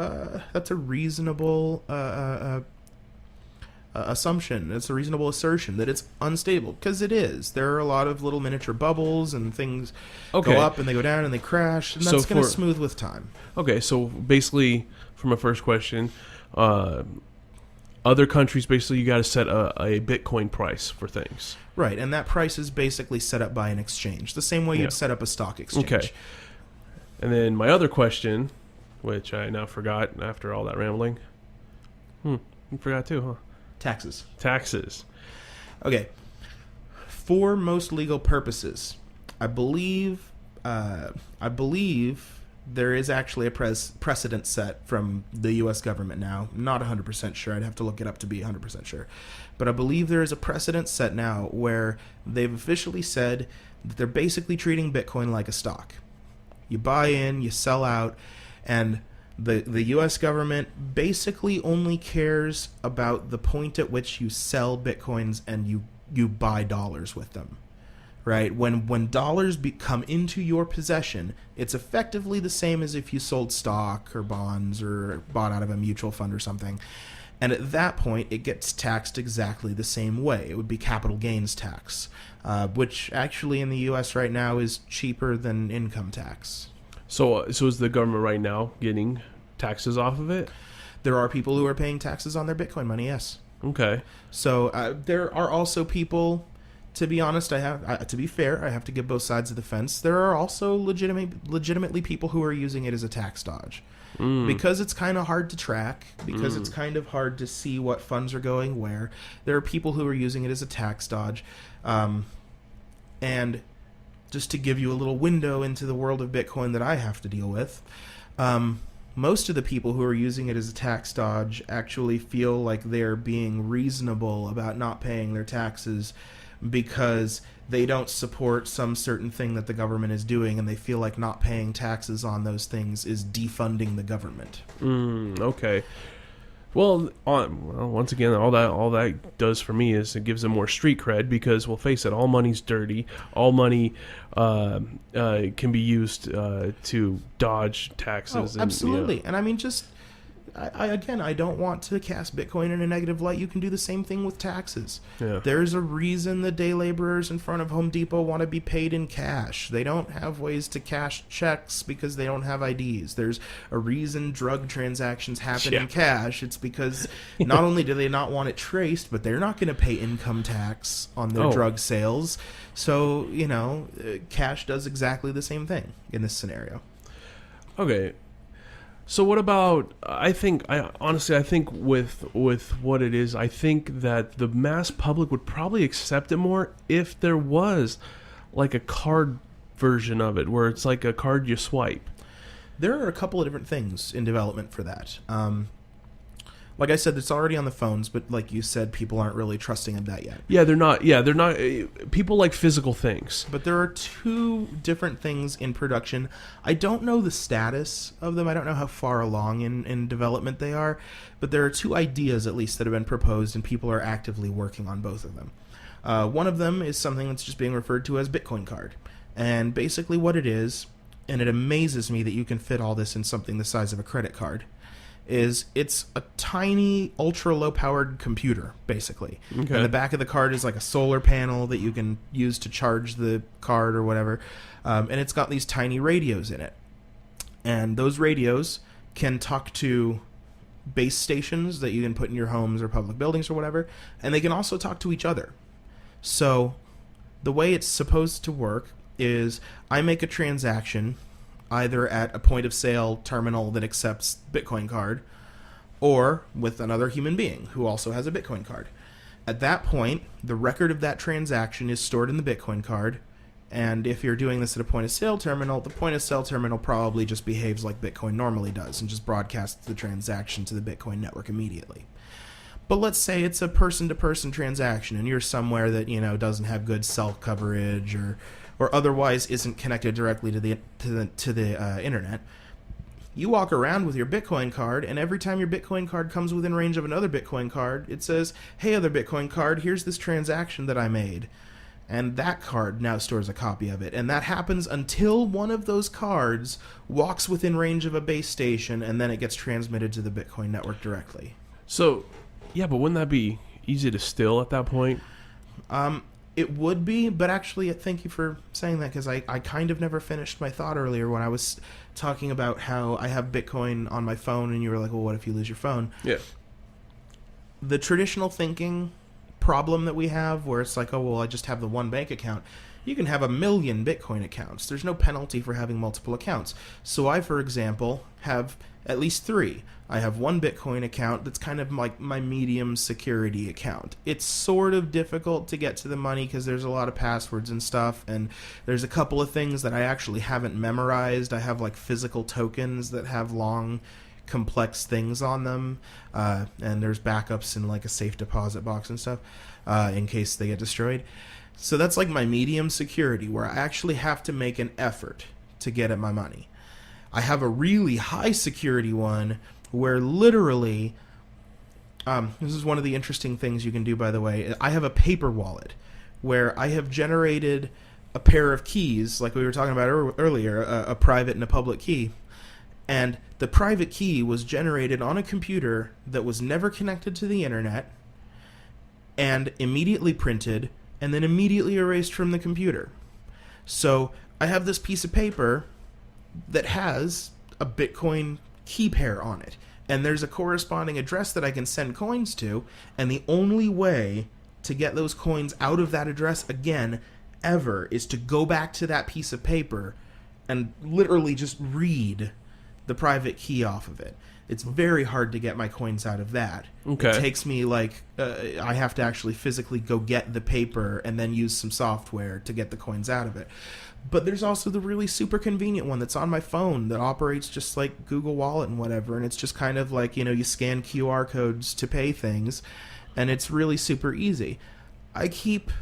Assumption. It's a reasonable assertion that it's unstable, because it is. There are a lot of little miniature bubbles and things go up and they go down and they crash, and that's going to smooth with time. Okay, so basically, for my first question, other countries, basically you got to set a Bitcoin price for things. Right, and that price is basically set up by an exchange, the same way you'd set up a stock exchange. Okay. And then my other question, which I now forgot after all that rambling. You forgot too, huh? Taxes. Okay. For most legal purposes, I believe there is actually a precedent set from the U.S. government now. I'm not 100% sure. I'd have to look it up to be 100% sure. But I believe there is a precedent set now where they've officially said that they're basically treating Bitcoin like a stock. You buy in, you sell out, and the U.S. government basically only cares about the point at which you sell Bitcoins and you buy dollars with them. Right? When dollars come into your possession, it's effectively the same as if you sold stock or bonds or bought out of a mutual fund or something. And at that point, it gets taxed exactly the same way. It would be capital gains tax, which actually in the U.S. right now is cheaper than income tax. So is the government right now getting taxes off of it? There are people who are paying taxes on their Bitcoin money, yes. Okay. So there are also people, to be honest, to be fair, I have to give both sides of the fence. There are also legitimately people who are using it as a tax dodge. Because it's kind of hard to track, because it's kind of hard to see what funds are going where. There are people who are using it as a tax dodge. And just to give you a little window into the world of Bitcoin that I have to deal with, most of the people who are using it as a tax dodge actually feel like they're being reasonable about not paying their taxes because they don't support some certain thing that the government is doing, and they feel like not paying taxes on those things is defunding the government. Okay. Well, once again, all that does for me is it gives them more street cred, because, well, face it, all money's dirty. All money can be used to dodge taxes. Oh, absolutely. And I don't want to cast Bitcoin in a negative light. You can do the same thing with taxes. Yeah. There's a reason the day laborers in front of Home Depot want to be paid in cash. They don't have ways to cash checks because they don't have IDs. There's a reason drug transactions happen in cash. It's because not only do they not want it traced, but they're not going to pay income tax on their drug sales. So, cash does exactly the same thing in this scenario. Okay. So what about, I think with what it is, I think that the mass public would probably accept it more if there was like a card version of it where it's like a card you swipe. There are a couple of different things in development for that. Like I said, it's already on the phones, but like you said, people aren't really trusting in that yet. Yeah, they're not. Yeah, they're not. People like physical things. But there are two different things in production. I don't know the status of them. I don't know how far along in development they are. But there are two ideas, at least, that have been proposed, and people are actively working on both of them. One of them is something that's just being referred to as Bitcoin card. And basically what it is, and it amazes me that you can fit all this in something the size of a credit card, is it's a tiny, ultra-low-powered computer, basically. Okay. And the back of the card is like a solar panel that you can use to charge the card or whatever. And it's got these tiny radios in it. And those radios can talk to base stations that you can put in your homes or public buildings or whatever. And they can also talk to each other. So the way it's supposed to work is I make a transaction either at a point-of-sale terminal that accepts Bitcoin card or with another human being who also has a Bitcoin card. At that point, the record of that transaction is stored in the Bitcoin card, and if you're doing this at a point-of-sale terminal, the point-of-sale terminal probably just behaves like Bitcoin normally does and just broadcasts the transaction to the Bitcoin network immediately. But let's say it's a person-to-person transaction and you're somewhere that, doesn't have good cell coverage or otherwise isn't connected directly to the internet. You walk around with your Bitcoin card, and every time your Bitcoin card comes within range of another Bitcoin card, it says, "Hey, other Bitcoin card, here's this transaction that I made." And that card now stores a copy of it. And that happens until one of those cards walks within range of a base station, and then it gets transmitted to the Bitcoin network directly. So, yeah, but wouldn't that be easy to steal at that point? It would be, but actually, thank you for saying that, because I kind of never finished my thought earlier when I was talking about how I have Bitcoin on my phone, and you were like, well, what if you lose your phone? Yeah. The traditional thinking problem that we have, where it's like, oh, well, I just have the one bank account. You can have 1 million Bitcoin accounts. There's no penalty for having multiple accounts. So I, for example, have at least 3. I have one Bitcoin account that's kind of like my medium security account. It's sort of difficult to get to the money because there's a lot of passwords and stuff, and there's a couple of things that I actually haven't memorized. I have like physical tokens that have long, complex things on them, and there's backups in like a safe deposit box and stuff in case they get destroyed. So that's like my medium security, where I actually have to make an effort to get at my money. I have a really high security one where literally, this is one of the interesting things you can do, by the way. I have a paper wallet where I have generated a pair of keys, like we were talking about earlier, a private and a public key. And the private key was generated on a computer that was never connected to the internet and immediately printed and then immediately erased from the computer. So I have this piece of paper that has a Bitcoin key pair on it, and there's a corresponding address that I can send coins to, and the only way to get those coins out of that address again ever is to go back to that piece of paper and literally just read the private key off of it. It's very hard to get my coins out of that. Okay. It takes me I have to actually physically go get the paper and then use some software to get the coins out of it. But there's also the really super convenient one that's on my phone that operates just like Google Wallet and whatever, and it's just kind of like, you scan QR codes to pay things, and it's really super easy. I keep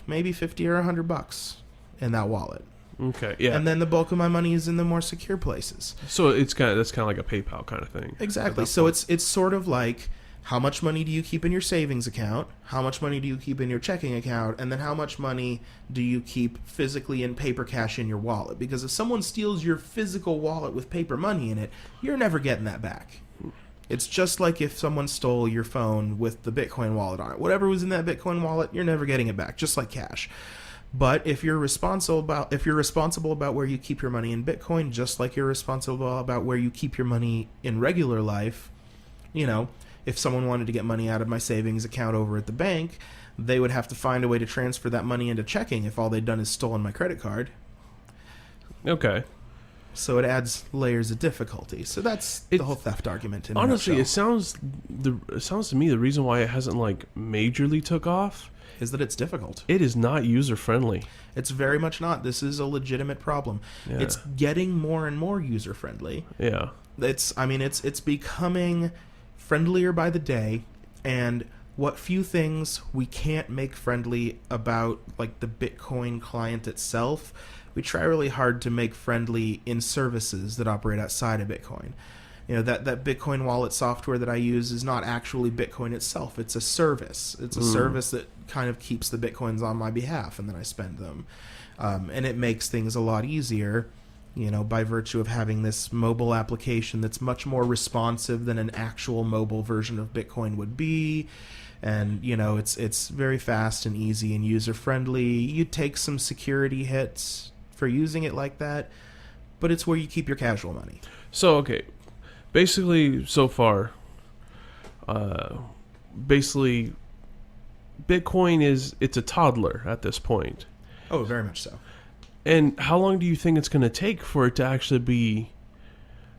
maybe $50 or $100 in that wallet. Okay, yeah. And then the bulk of my money is in the more secure places. So that's kind of like a PayPal kind of thing. Exactly. So it's sort of like, how much money do you keep in your savings account? How much money do you keep in your checking account? And then how much money do you keep physically in paper cash in your wallet? Because if someone steals your physical wallet with paper money in it, you're never getting that back. It's just like if someone stole your phone with the Bitcoin wallet on it. Whatever was in that Bitcoin wallet, you're never getting it back, just like cash. But if you're responsible about where you keep your money in Bitcoin, just like you're responsible about where you keep your money in regular life, you know, if someone wanted to get money out of my savings account over at the bank, they would have to find a way to transfer that money into checking if all they'd done is stolen my credit card. Okay. So it adds layers of difficulty. So that's the whole theft argument. Honestly, it sounds to me the reason why it hasn't like majorly took off is that it's difficult. It is not user friendly. It's very much not. This is a legitimate problem. Yeah. It's getting more and more user friendly. Yeah. It's becoming friendlier by the day, and what few things we can't make friendly about like the Bitcoin client itself, we try really hard to make friendly in services that operate outside of Bitcoin. You know, that Bitcoin wallet software that I use is not actually Bitcoin itself. It's a service. It's a service that kind of keeps the Bitcoins on my behalf, and then I spend them. And it makes things a lot easier, you know, by virtue of having this mobile application that's much more responsive than an actual mobile version of Bitcoin would be. And, you know, it's very fast and easy and user-friendly. You take some security hits for using it like that, but it's where you keep your casual money. So, okay. Basically, so far, Bitcoin it's a toddler at this point. Oh, very much so. And how long do you think it's going to take for it to actually be,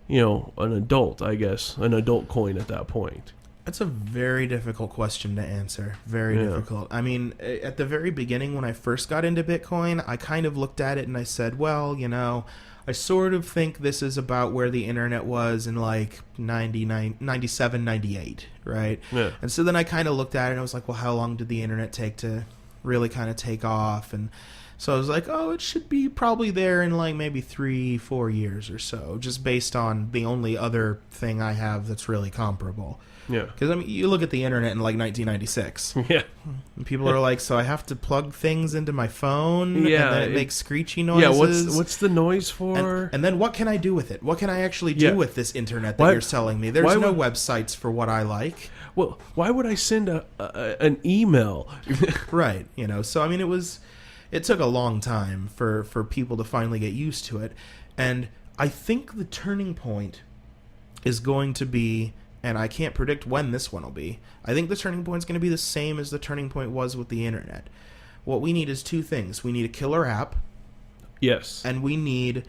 you know, an adult, I guess, an adult coin at that point? That's a very difficult question to answer. Very difficult. I mean, at the very beginning when I first got into Bitcoin, I kind of looked at it and I said, well, you know, I sort of think this is about where the internet was in like 97, 98, right? Yeah. And so then I kind of looked at it and I was like, well, how long did the internet take to really kind of take off? And so I was like, oh, it should be probably there in like maybe 3-4 years or so, just based on the only other thing I have that's really comparable. Yeah. Because, I mean, you look at the internet in like 1996. Yeah. And people are like, so I have to plug things into my phone? Yeah. And then it makes screechy noises? Yeah, what's the noise for? And then what can I do with it? What can I actually do with this internet that you're selling me? There's no websites for what I like. Well, why would I send an email? Right. You know, so, I mean, it took a long time for people to finally get used to it. And I think the turning point is going to be... and I can't predict when this one will be. I think the turning point is going to be the same as the turning point was with the internet. What we need is two things. We need a killer app. Yes. And we need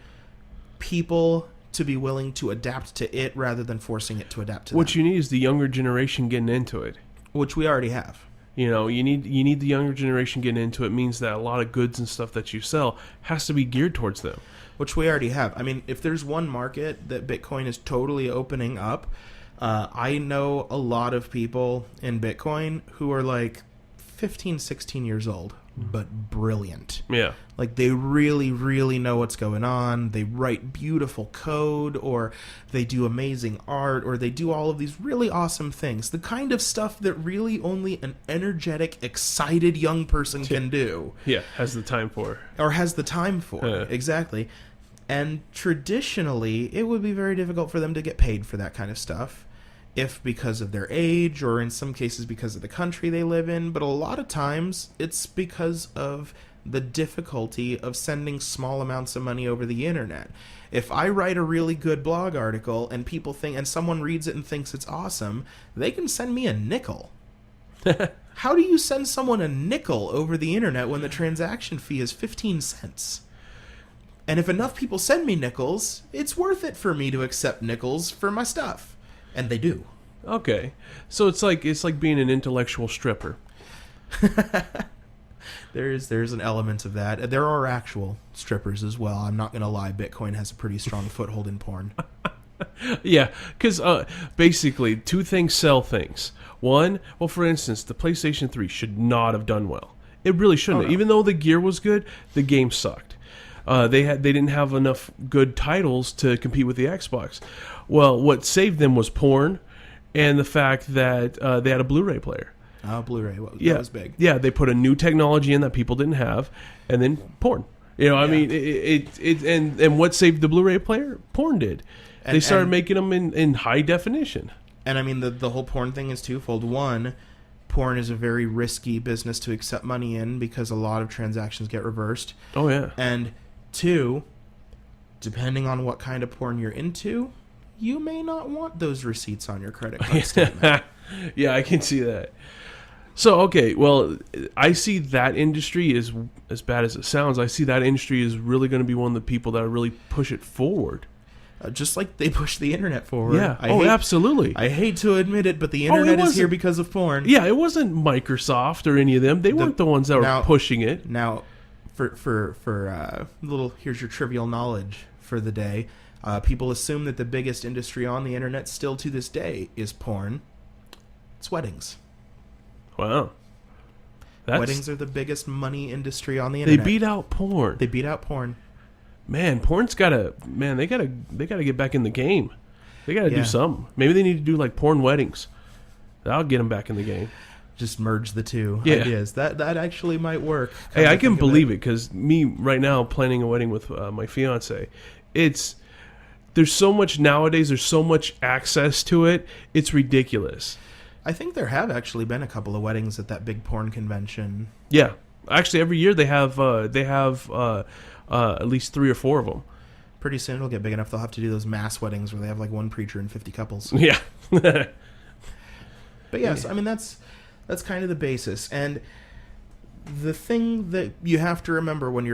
people to be willing to adapt to it rather than forcing it to adapt to them. What you need is the younger generation getting into it. Which we already have. You know, you need the younger generation getting into it. Means that a lot of goods and stuff that you sell has to be geared towards them. Which we already have. I mean, if there's one market that Bitcoin is totally opening up... I know a lot of people in Bitcoin who are like 15, 16 years old, but brilliant. Yeah. Like they really, really know what's going on. They write beautiful code, or they do amazing art, or they do all of these really awesome things. The kind of stuff that really only an energetic, excited young person can do. Yeah, has the time for. Or has the time for. Exactly. And traditionally, it would be very difficult for them to get paid for that kind of stuff, if because of their age, or in some cases because of the country they live in. But a lot of times, it's because of the difficulty of sending small amounts of money over the internet. If I write a really good blog article and people think, and someone reads it and thinks it's awesome, they can send me a nickel. How do you send someone a nickel over the internet when the transaction fee is 15 cents? And if enough people send me nickels, it's worth it for me to accept nickels for my stuff. And they do. Okay. So it's like being an intellectual stripper. There's an element of that. There are actual strippers as well. I'm not going to lie. Bitcoin has a pretty strong foothold in porn. Yeah, because basically, two things sell things. One, well, for instance, the PlayStation 3 should not have done well. It really shouldn't. Oh, no. Even though the gear was good, the game sucked. They didn't have enough good titles to compete with the Xbox. Well, what saved them was porn, and the fact that they had a Blu-ray player. Oh, Blu-ray. That was big. Yeah, they put a new technology in that people didn't have, and then porn. You know, I mean, and what saved the Blu-ray player? Porn did. They started making them in high definition. And I mean, the whole porn thing is twofold. One, porn is a very risky business to accept money in because a lot of transactions get reversed. Oh, yeah. And two, depending on what kind of porn you're into, you may not want those receipts on your credit card statement. Yeah, I can see that. So, okay, well, I see that industry is, as bad as it sounds, I see that industry is really going to be one of the people that really push it forward. Just like they push the internet forward. Yeah. Absolutely. I hate to admit it, but the internet is here because of porn. Yeah, it wasn't Microsoft or any of them. They weren't the ones that were pushing it. Now, for little, here's your trivial knowledge for the day. People assume that the biggest industry on the internet still to this day is porn. It's weddings. Wow. Weddings are the biggest money industry on the internet. They beat out porn. Man, porn's they gotta get back in the game. They gotta do something. Maybe they need to do like porn weddings. That'll get them back in the game. Just merge the two ideas. That actually might work. Hey, I can believe it because me right now planning a wedding with my fiance. There's so much nowadays. There's so much access to it. It's ridiculous. I think there have actually been a couple of weddings at that big porn convention. Yeah, actually, every year they have at least 3 or 4 of them. Pretty soon it'll get big enough they'll have to do those mass weddings where they have like one preacher and 50 couples. Yeah. But yes, I mean that's kind of the basis. And the thing that you have to remember when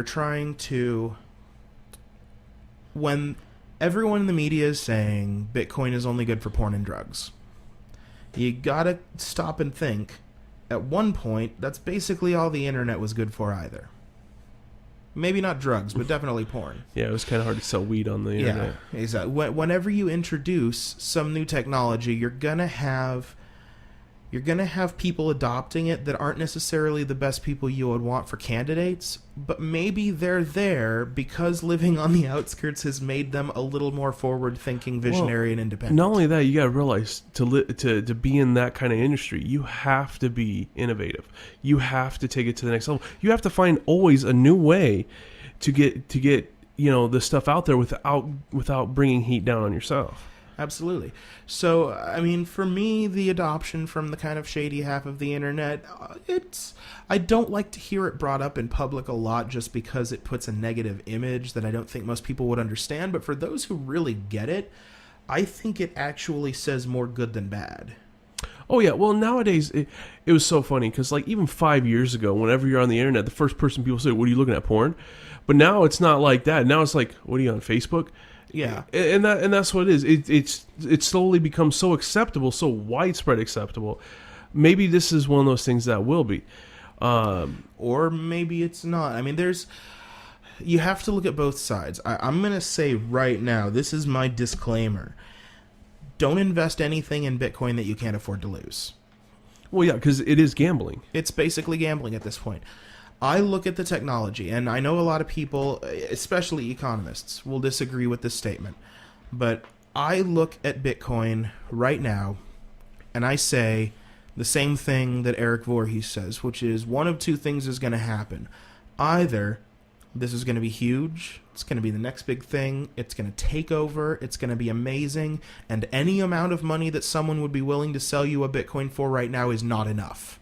everyone in the media is saying Bitcoin is only good for porn and drugs, you gotta stop and think. At one point, that's basically all the internet was good for either. Maybe not drugs, but definitely porn. Yeah, it was kind of hard to sell weed on the internet. Yeah, exactly. Whenever you introduce some new technology, you're gonna have people adopting it that aren't necessarily the best people you would want for candidates, but maybe they're there because living on the outskirts has made them a little more forward-thinking, visionary, and independent. Not only that, you got to realize to be in that kind of industry, you have to be innovative. You have to take it to the next level. You have to find always a new way to get the stuff out there without bringing heat down on yourself. Absolutely. So, I mean, for me, the adoption from the kind of shady half of the internet, I don't like to hear it brought up in public a lot just because it puts a negative image that I don't think most people would understand. But for those who really get it, I think it actually says more good than bad. Oh, yeah. Well, nowadays, it was so funny because, like, even 5 years ago, whenever you're on the internet, the first person people say, what are you looking at, porn? But now it's not like that. Now it's like, what are you on, Facebook? Yeah, and that's what it is. It's slowly become so acceptable, so widespread acceptable. Maybe this is one of those things that will be, or maybe it's not. I mean, you have to look at both sides. I'm gonna say right now, this is my disclaimer: don't invest anything in Bitcoin that you can't afford to lose. Well, yeah, because it is gambling. It's basically gambling at this point. I look at the technology, and I know a lot of people, especially economists, will disagree with this statement. But I look at Bitcoin right now, and I say the same thing that Eric Voorhees says, which is one of two things is going to happen. Either this is going to be huge, it's going to be the next big thing, it's going to take over, it's going to be amazing, and any amount of money that someone would be willing to sell you a Bitcoin for right now is not enough.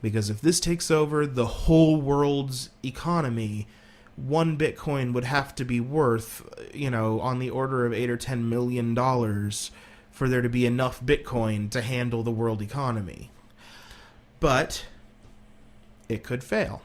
Because if this takes over the whole world's economy, one Bitcoin would have to be worth, on the order of $8 or $10 million for there to be enough Bitcoin to handle the world economy. But it could fail.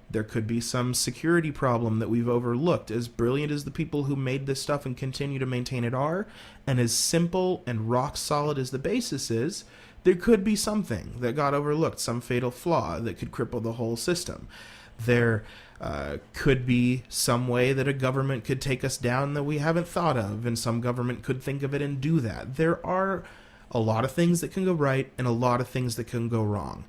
There could be some security problem that we've overlooked. As brilliant as the people who made this stuff and continue to maintain it are, and as simple and rock solid as the basis is, there could be something that got overlooked, some fatal flaw that could cripple the whole system. There could be some way that a government could take us down that we haven't thought of, and some government could think of it and do that. There are a lot of things that can go right and a lot of things that can go wrong.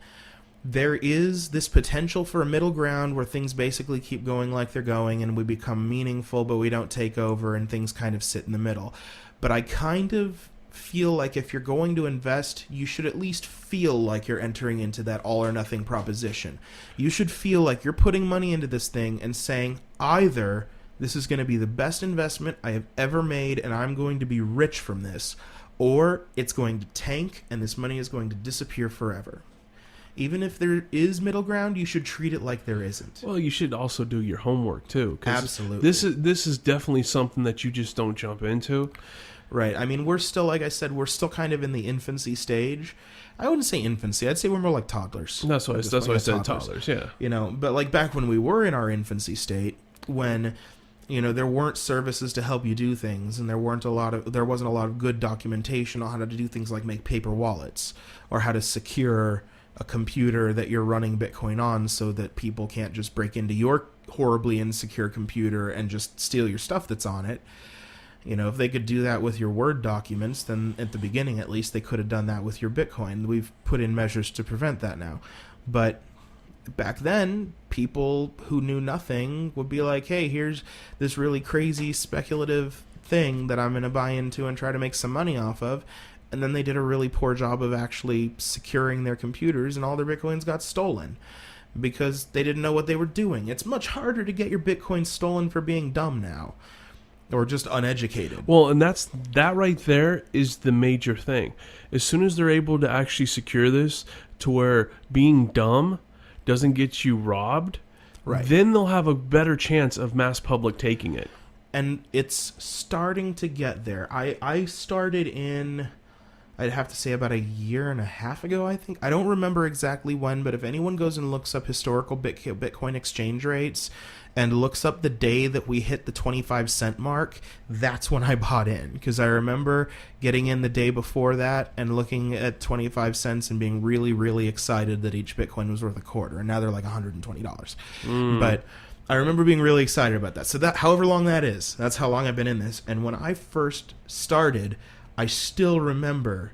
There is this potential for a middle ground where things basically keep going like they're going and we become meaningful, but we don't take over and things kind of sit in the middle. But I kind of feel like if you're going to invest, you should at least feel like you're entering into that all or nothing proposition. You should feel like you're putting money into this thing and saying, either this is going to be the best investment I have ever made and I'm going to be rich from this, or it's going to tank and this money is going to disappear forever. Even if there is middle ground, you should treat it like there isn't. Well, you should also do your homework too. 'Cause Absolutely. This is definitely something that you just don't jump into. Right. I mean, we're still, like I said, we're still kind of in the infancy stage. I wouldn't say infancy. I'd say we're more like toddlers. That's why I said toddlers. Yeah. You know, but like back when we were in our infancy state, when there weren't services to help you do things, and there wasn't a lot of good documentation on how to do things like make paper wallets or how to secure a computer that you're running Bitcoin on so that people can't just break into your horribly insecure computer and just steal your stuff that's on it. If they could do that with your Word documents, then at the beginning at least they could have done that with your Bitcoin. We've put in measures to prevent that now. But back then, people who knew nothing would be like, hey, here's this really crazy speculative thing that I'm going to buy into and try to make some money off of. And then they did a really poor job of actually securing their computers, and all their Bitcoins got stolen because they didn't know what they were doing. It's much harder to get your Bitcoin stolen for being dumb now, or just uneducated. Well, and that right there is the major thing. As soon as they're able to actually secure this to where being dumb doesn't get you robbed, right, then they'll have a better chance of mass public taking it. And it's starting to get there. I started in, I'd have to say, about a year and a half ago, I think. I don't remember exactly when, but if anyone goes and looks up historical Bitcoin exchange rates and looks up the day that we hit the 25-cent mark, that's when I bought in. Because I remember getting in the day before that and looking at 25 cents and being really, really excited that each Bitcoin was worth a quarter. And now they're like $120. But I remember being really excited about that. So that, however long that is, that's how long I've been in this. And when I first started, I still remember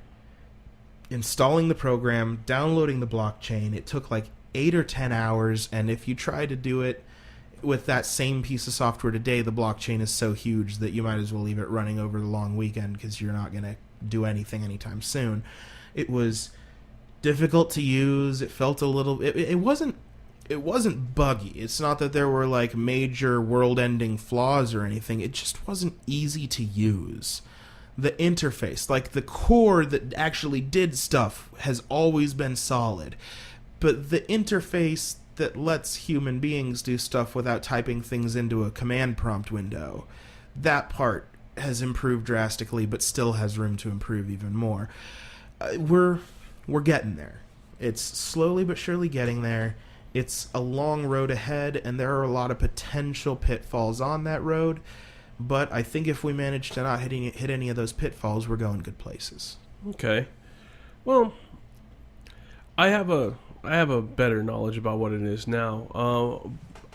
installing the program, downloading the blockchain. It took like 8 or 10 hours, and if you try to do it with that same piece of software today, the blockchain is so huge that you might as well leave it running over the long weekend because you're not going to do anything anytime soon. It was difficult to use. It felt a little... It wasn't buggy. It's not that there were like major world-ending flaws or anything. It just wasn't easy to use. The interface, like the core that actually did stuff, has always been solid. But the interface that lets human beings do stuff without typing things into a command prompt window, that part has improved drastically, but still has room to improve even more. We're getting there. It's slowly but surely getting there. It's a long road ahead, and there are a lot of potential pitfalls on that road. But I think if we manage to not hit any of those pitfalls, we're going good places. Okay. Well, I have a better knowledge about what it is now.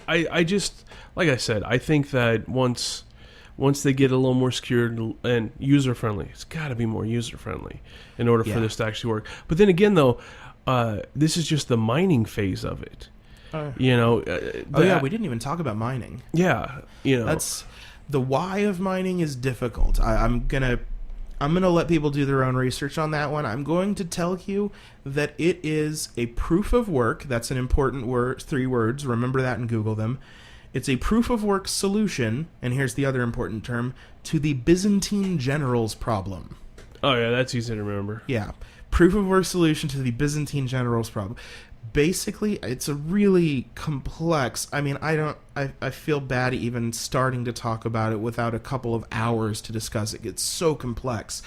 I just, like I said, I think that once they get a little more secured and user friendly, it's got to be more user friendly in order for this to actually work. But then again, though, this is just the mining phase of it. We didn't even talk about mining. Yeah, that's the why of mining is difficult. I'm gonna let people do their own research on that one. I'm going to tell you that it is a proof of work. That's an important word, 3 words. Remember that and Google them. It's a proof of work solution, and here's the other important term, to the Byzantine generals problem. Oh yeah, that's easy to remember. Yeah. Proof of work solution to the Byzantine generals problem. Basically, it's a really complex... I mean, I feel bad even starting to talk about it without a couple of hours to discuss it. It's so complex.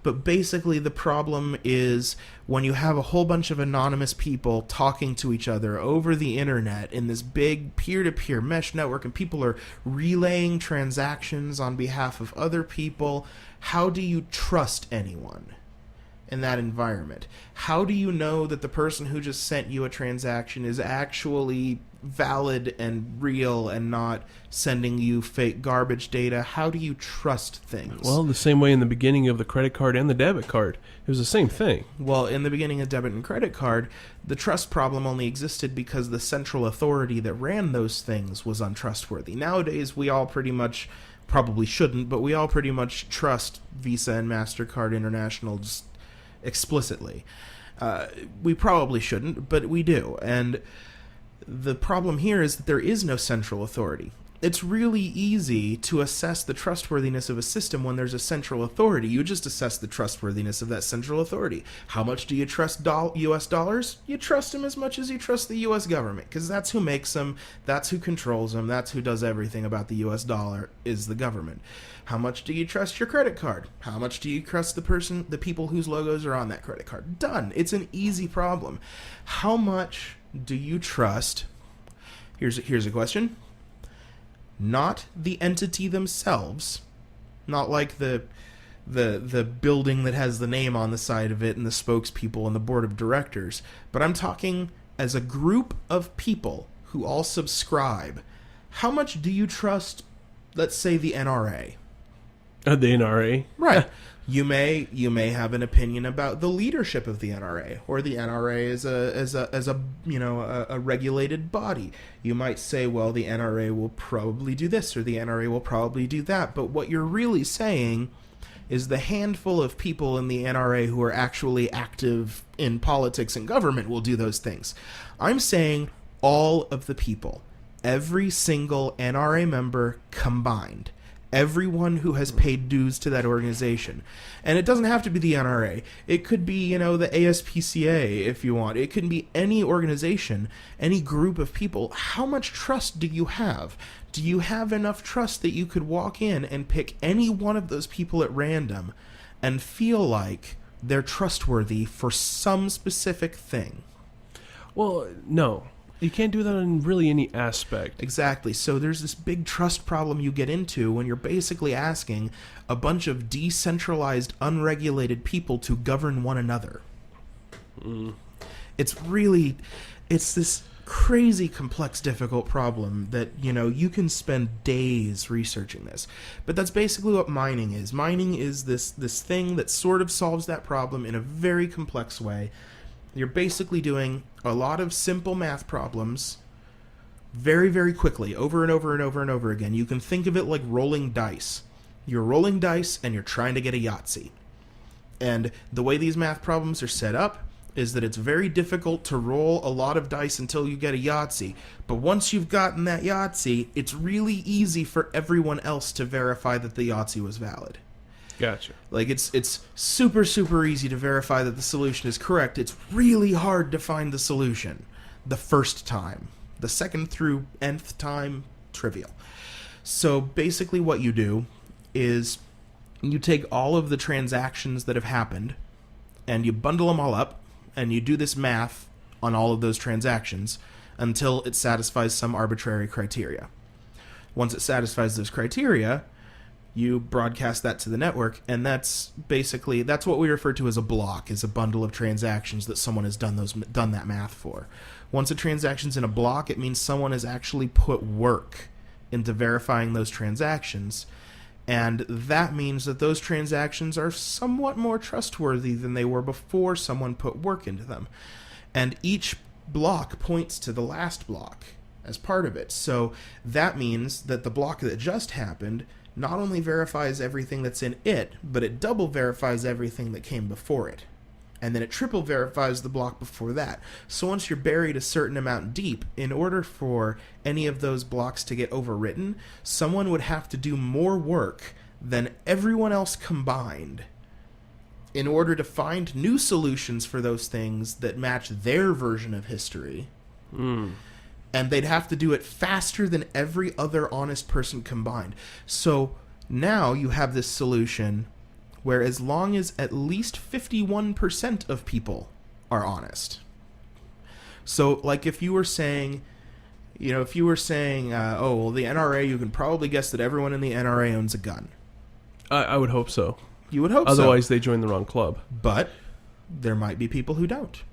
But basically, the problem is when you have a whole bunch of anonymous people talking to each other over the internet in this big peer-to-peer mesh network, and people are relaying transactions on behalf of other people, how do you trust anyone in that environment? How do you know that the person who just sent you a transaction is actually valid and real and not sending you fake garbage data? How do you trust things? Well, the same way in the beginning of the credit card and the debit card. It was the same thing. Well, in the beginning of debit and credit card, the trust problem only existed because the central authority that ran those things was untrustworthy. Nowadays, we all pretty much, probably shouldn't, but we all pretty much trust Visa and MasterCard International just explicitly. We probably shouldn't, but we do. And the problem here is that there is no central authority. it's really easy to assess the trustworthiness of a system when there's a central authority. You just assess the trustworthiness of that central authority. How much do you trust U.S. dollars? You trust them as much as you trust the U.S. government, because that's who makes them, that's who controls them, that's who does everything about the U.S. dollar, is the government. How much do you trust your credit card? How much do you trust the people whose logos are on that credit card? Done. It's an easy problem. How much do you trust? Here's a question. Not the entity themselves, not like the building that has the name on the side of it and the spokespeople and the board of directors, but I'm talking as a group of people who all subscribe. How much do you trust, let's say, the NRA? The NRA? Right. You may have an opinion about the leadership of the NRA, or the NRA as a regulated body. You might say, well, the NRA will probably do this, or the NRA will probably do that. But what you're really saying is the handful of people in the NRA who are actually active in politics and government will do those things. I'm saying all of the people, every single NRA member combined. Everyone who has paid dues to that organization. And it doesn't have to be the NRA. It could be, the ASPCA if you want. It could be any organization, any group of people. How much trust do you have? Do you have enough trust that you could walk in and pick any one of those people at random and feel like they're trustworthy for some specific thing? Well, no. You can't do that in really any aspect. Exactly. So there's this big trust problem you get into when you're basically asking a bunch of decentralized, unregulated people to govern one another. It's this crazy, complex, difficult problem that, you can spend days researching this. But that's basically what mining is. Mining is this thing that sort of solves that problem in a very complex way. You're basically doing a lot of simple math problems very, very quickly, over and over and over and over again. You can think of it like rolling dice. You're rolling dice and you're trying to get a Yahtzee. And the way these math problems are set up is that it's very difficult to roll a lot of dice until you get a Yahtzee. But once you've gotten that Yahtzee, it's really easy for everyone else to verify that the Yahtzee was valid. Gotcha. Like, it's super, super easy to verify that the solution is correct. It's really hard to find the solution the first time. The second through nth time, trivial. So basically what you do is you take all of the transactions that have happened and you bundle them all up and you do this math on all of those transactions until it satisfies some arbitrary criteria. Once it satisfies those criteria, you broadcast that to the network, and that's what we refer to as a block, is a bundle of transactions that someone has done that math for. Once a transaction's in a block, it means someone has actually put work into verifying those transactions, and that means that those transactions are somewhat more trustworthy than they were before someone put work into them. And each block points to the last block as part of it. So that means that the block that just happened not only verifies everything that's in it, but it double verifies everything that came before it. And then it triple verifies the block before that. So once you're buried a certain amount deep, in order for any of those blocks to get overwritten, someone would have to do more work than everyone else combined in order to find new solutions for those things that match their version of history. And they'd have to do it faster than every other honest person combined. So now you have this solution where as long as at least 51% of people are honest. So, like, if you were saying, the NRA, you can probably guess that everyone in the NRA owns a gun. I would hope so. You would hope Otherwise, so. they join the wrong club. But there might be people who don't.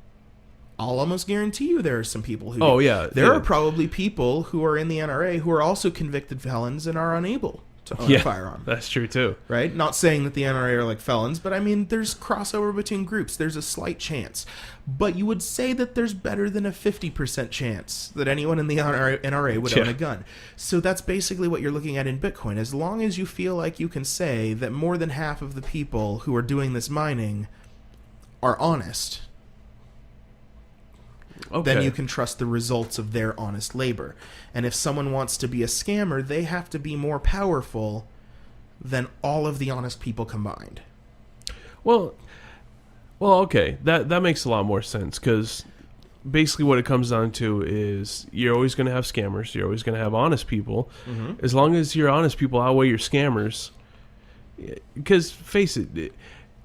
I'll almost guarantee you there are some people who... Oh, yeah. There are probably people who are in the NRA who are also convicted felons and are unable to own a firearm. That's true, too. Right? Not saying that the NRA are like felons, but I mean, there's crossover between groups. There's a slight chance. But you would say that there's better than a 50% chance that anyone in the NRA would own a gun. So that's basically what you're looking at in Bitcoin. As long as you feel like you can say that more than half of the people who are doing this mining are honest... Okay. then you can trust the results of their honest labor. And if someone wants to be a scammer, they have to be more powerful than all of the honest people combined. Well, okay. That makes a lot more sense, because basically what it comes down to is you're always going to have scammers. You're always going to have honest people. Mm-hmm. As long as your honest people outweigh your scammers. Because, face it,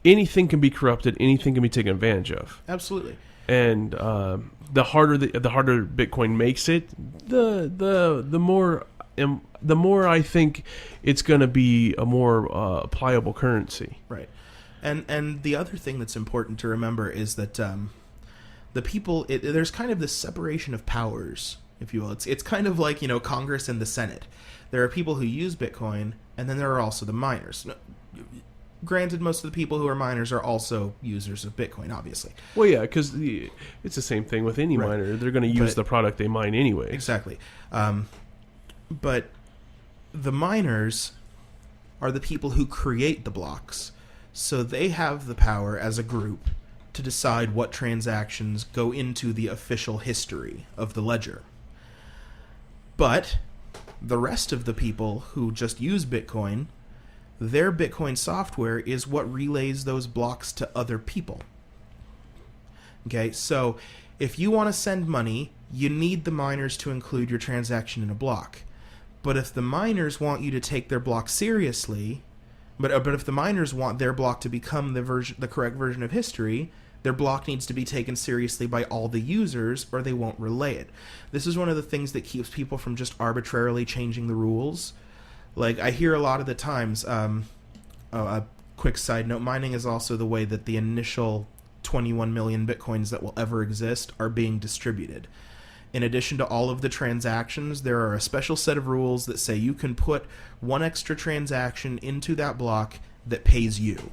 anything can be corrupted. Anything can be taken advantage of. Absolutely. And the harder Bitcoin makes it, the more I think it's going to be a more pliable currency. Right. And the other thing that's important to remember is that the people, there's kind of this separation of powers, if you will. It's kind of like, Congress and the Senate. There are people who use Bitcoin, and then there are also the miners. Granted, most of the people who are miners are also users of Bitcoin, obviously. Well, yeah, because it's the same thing with any miner. They're going to use the product they mine anyway. Exactly. But the miners are the people who create the blocks. So they have the power as a group to decide what transactions go into the official history of the ledger. But the rest of the people who just use Bitcoin, their Bitcoin software is what relays those blocks to other people. Okay, so if you want to send money, you need the miners to include your transaction in a block. But if the miners want you to take their block seriously, but if the miners want their block to become the correct version of history, their block needs to be taken seriously by all the users, or they won't relay it. This is one of the things that keeps people from just arbitrarily changing the rules. Like, I hear a lot of the times, a quick side note, mining is also the way that the initial 21 million Bitcoins that will ever exist are being distributed. In addition to all of the transactions, there are a special set of rules that say you can put one extra transaction into that block that pays you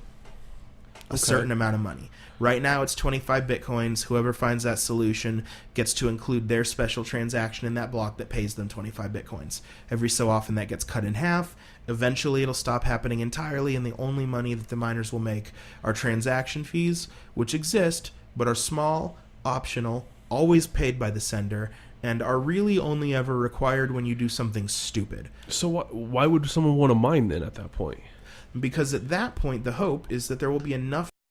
a certain amount of money. Right now it's 25 Bitcoins. Whoever finds that solution gets to include their special transaction in that block that pays them 25 Bitcoins. Every so often that gets cut in half. Eventually it'll stop happening entirely, and the only money that the miners will make are transaction fees, which exist but are small, optional, always paid by the sender, and are really only ever required when you do something stupid. So why would someone want to mine then at that point? Because at that point, the hope is that there will be enough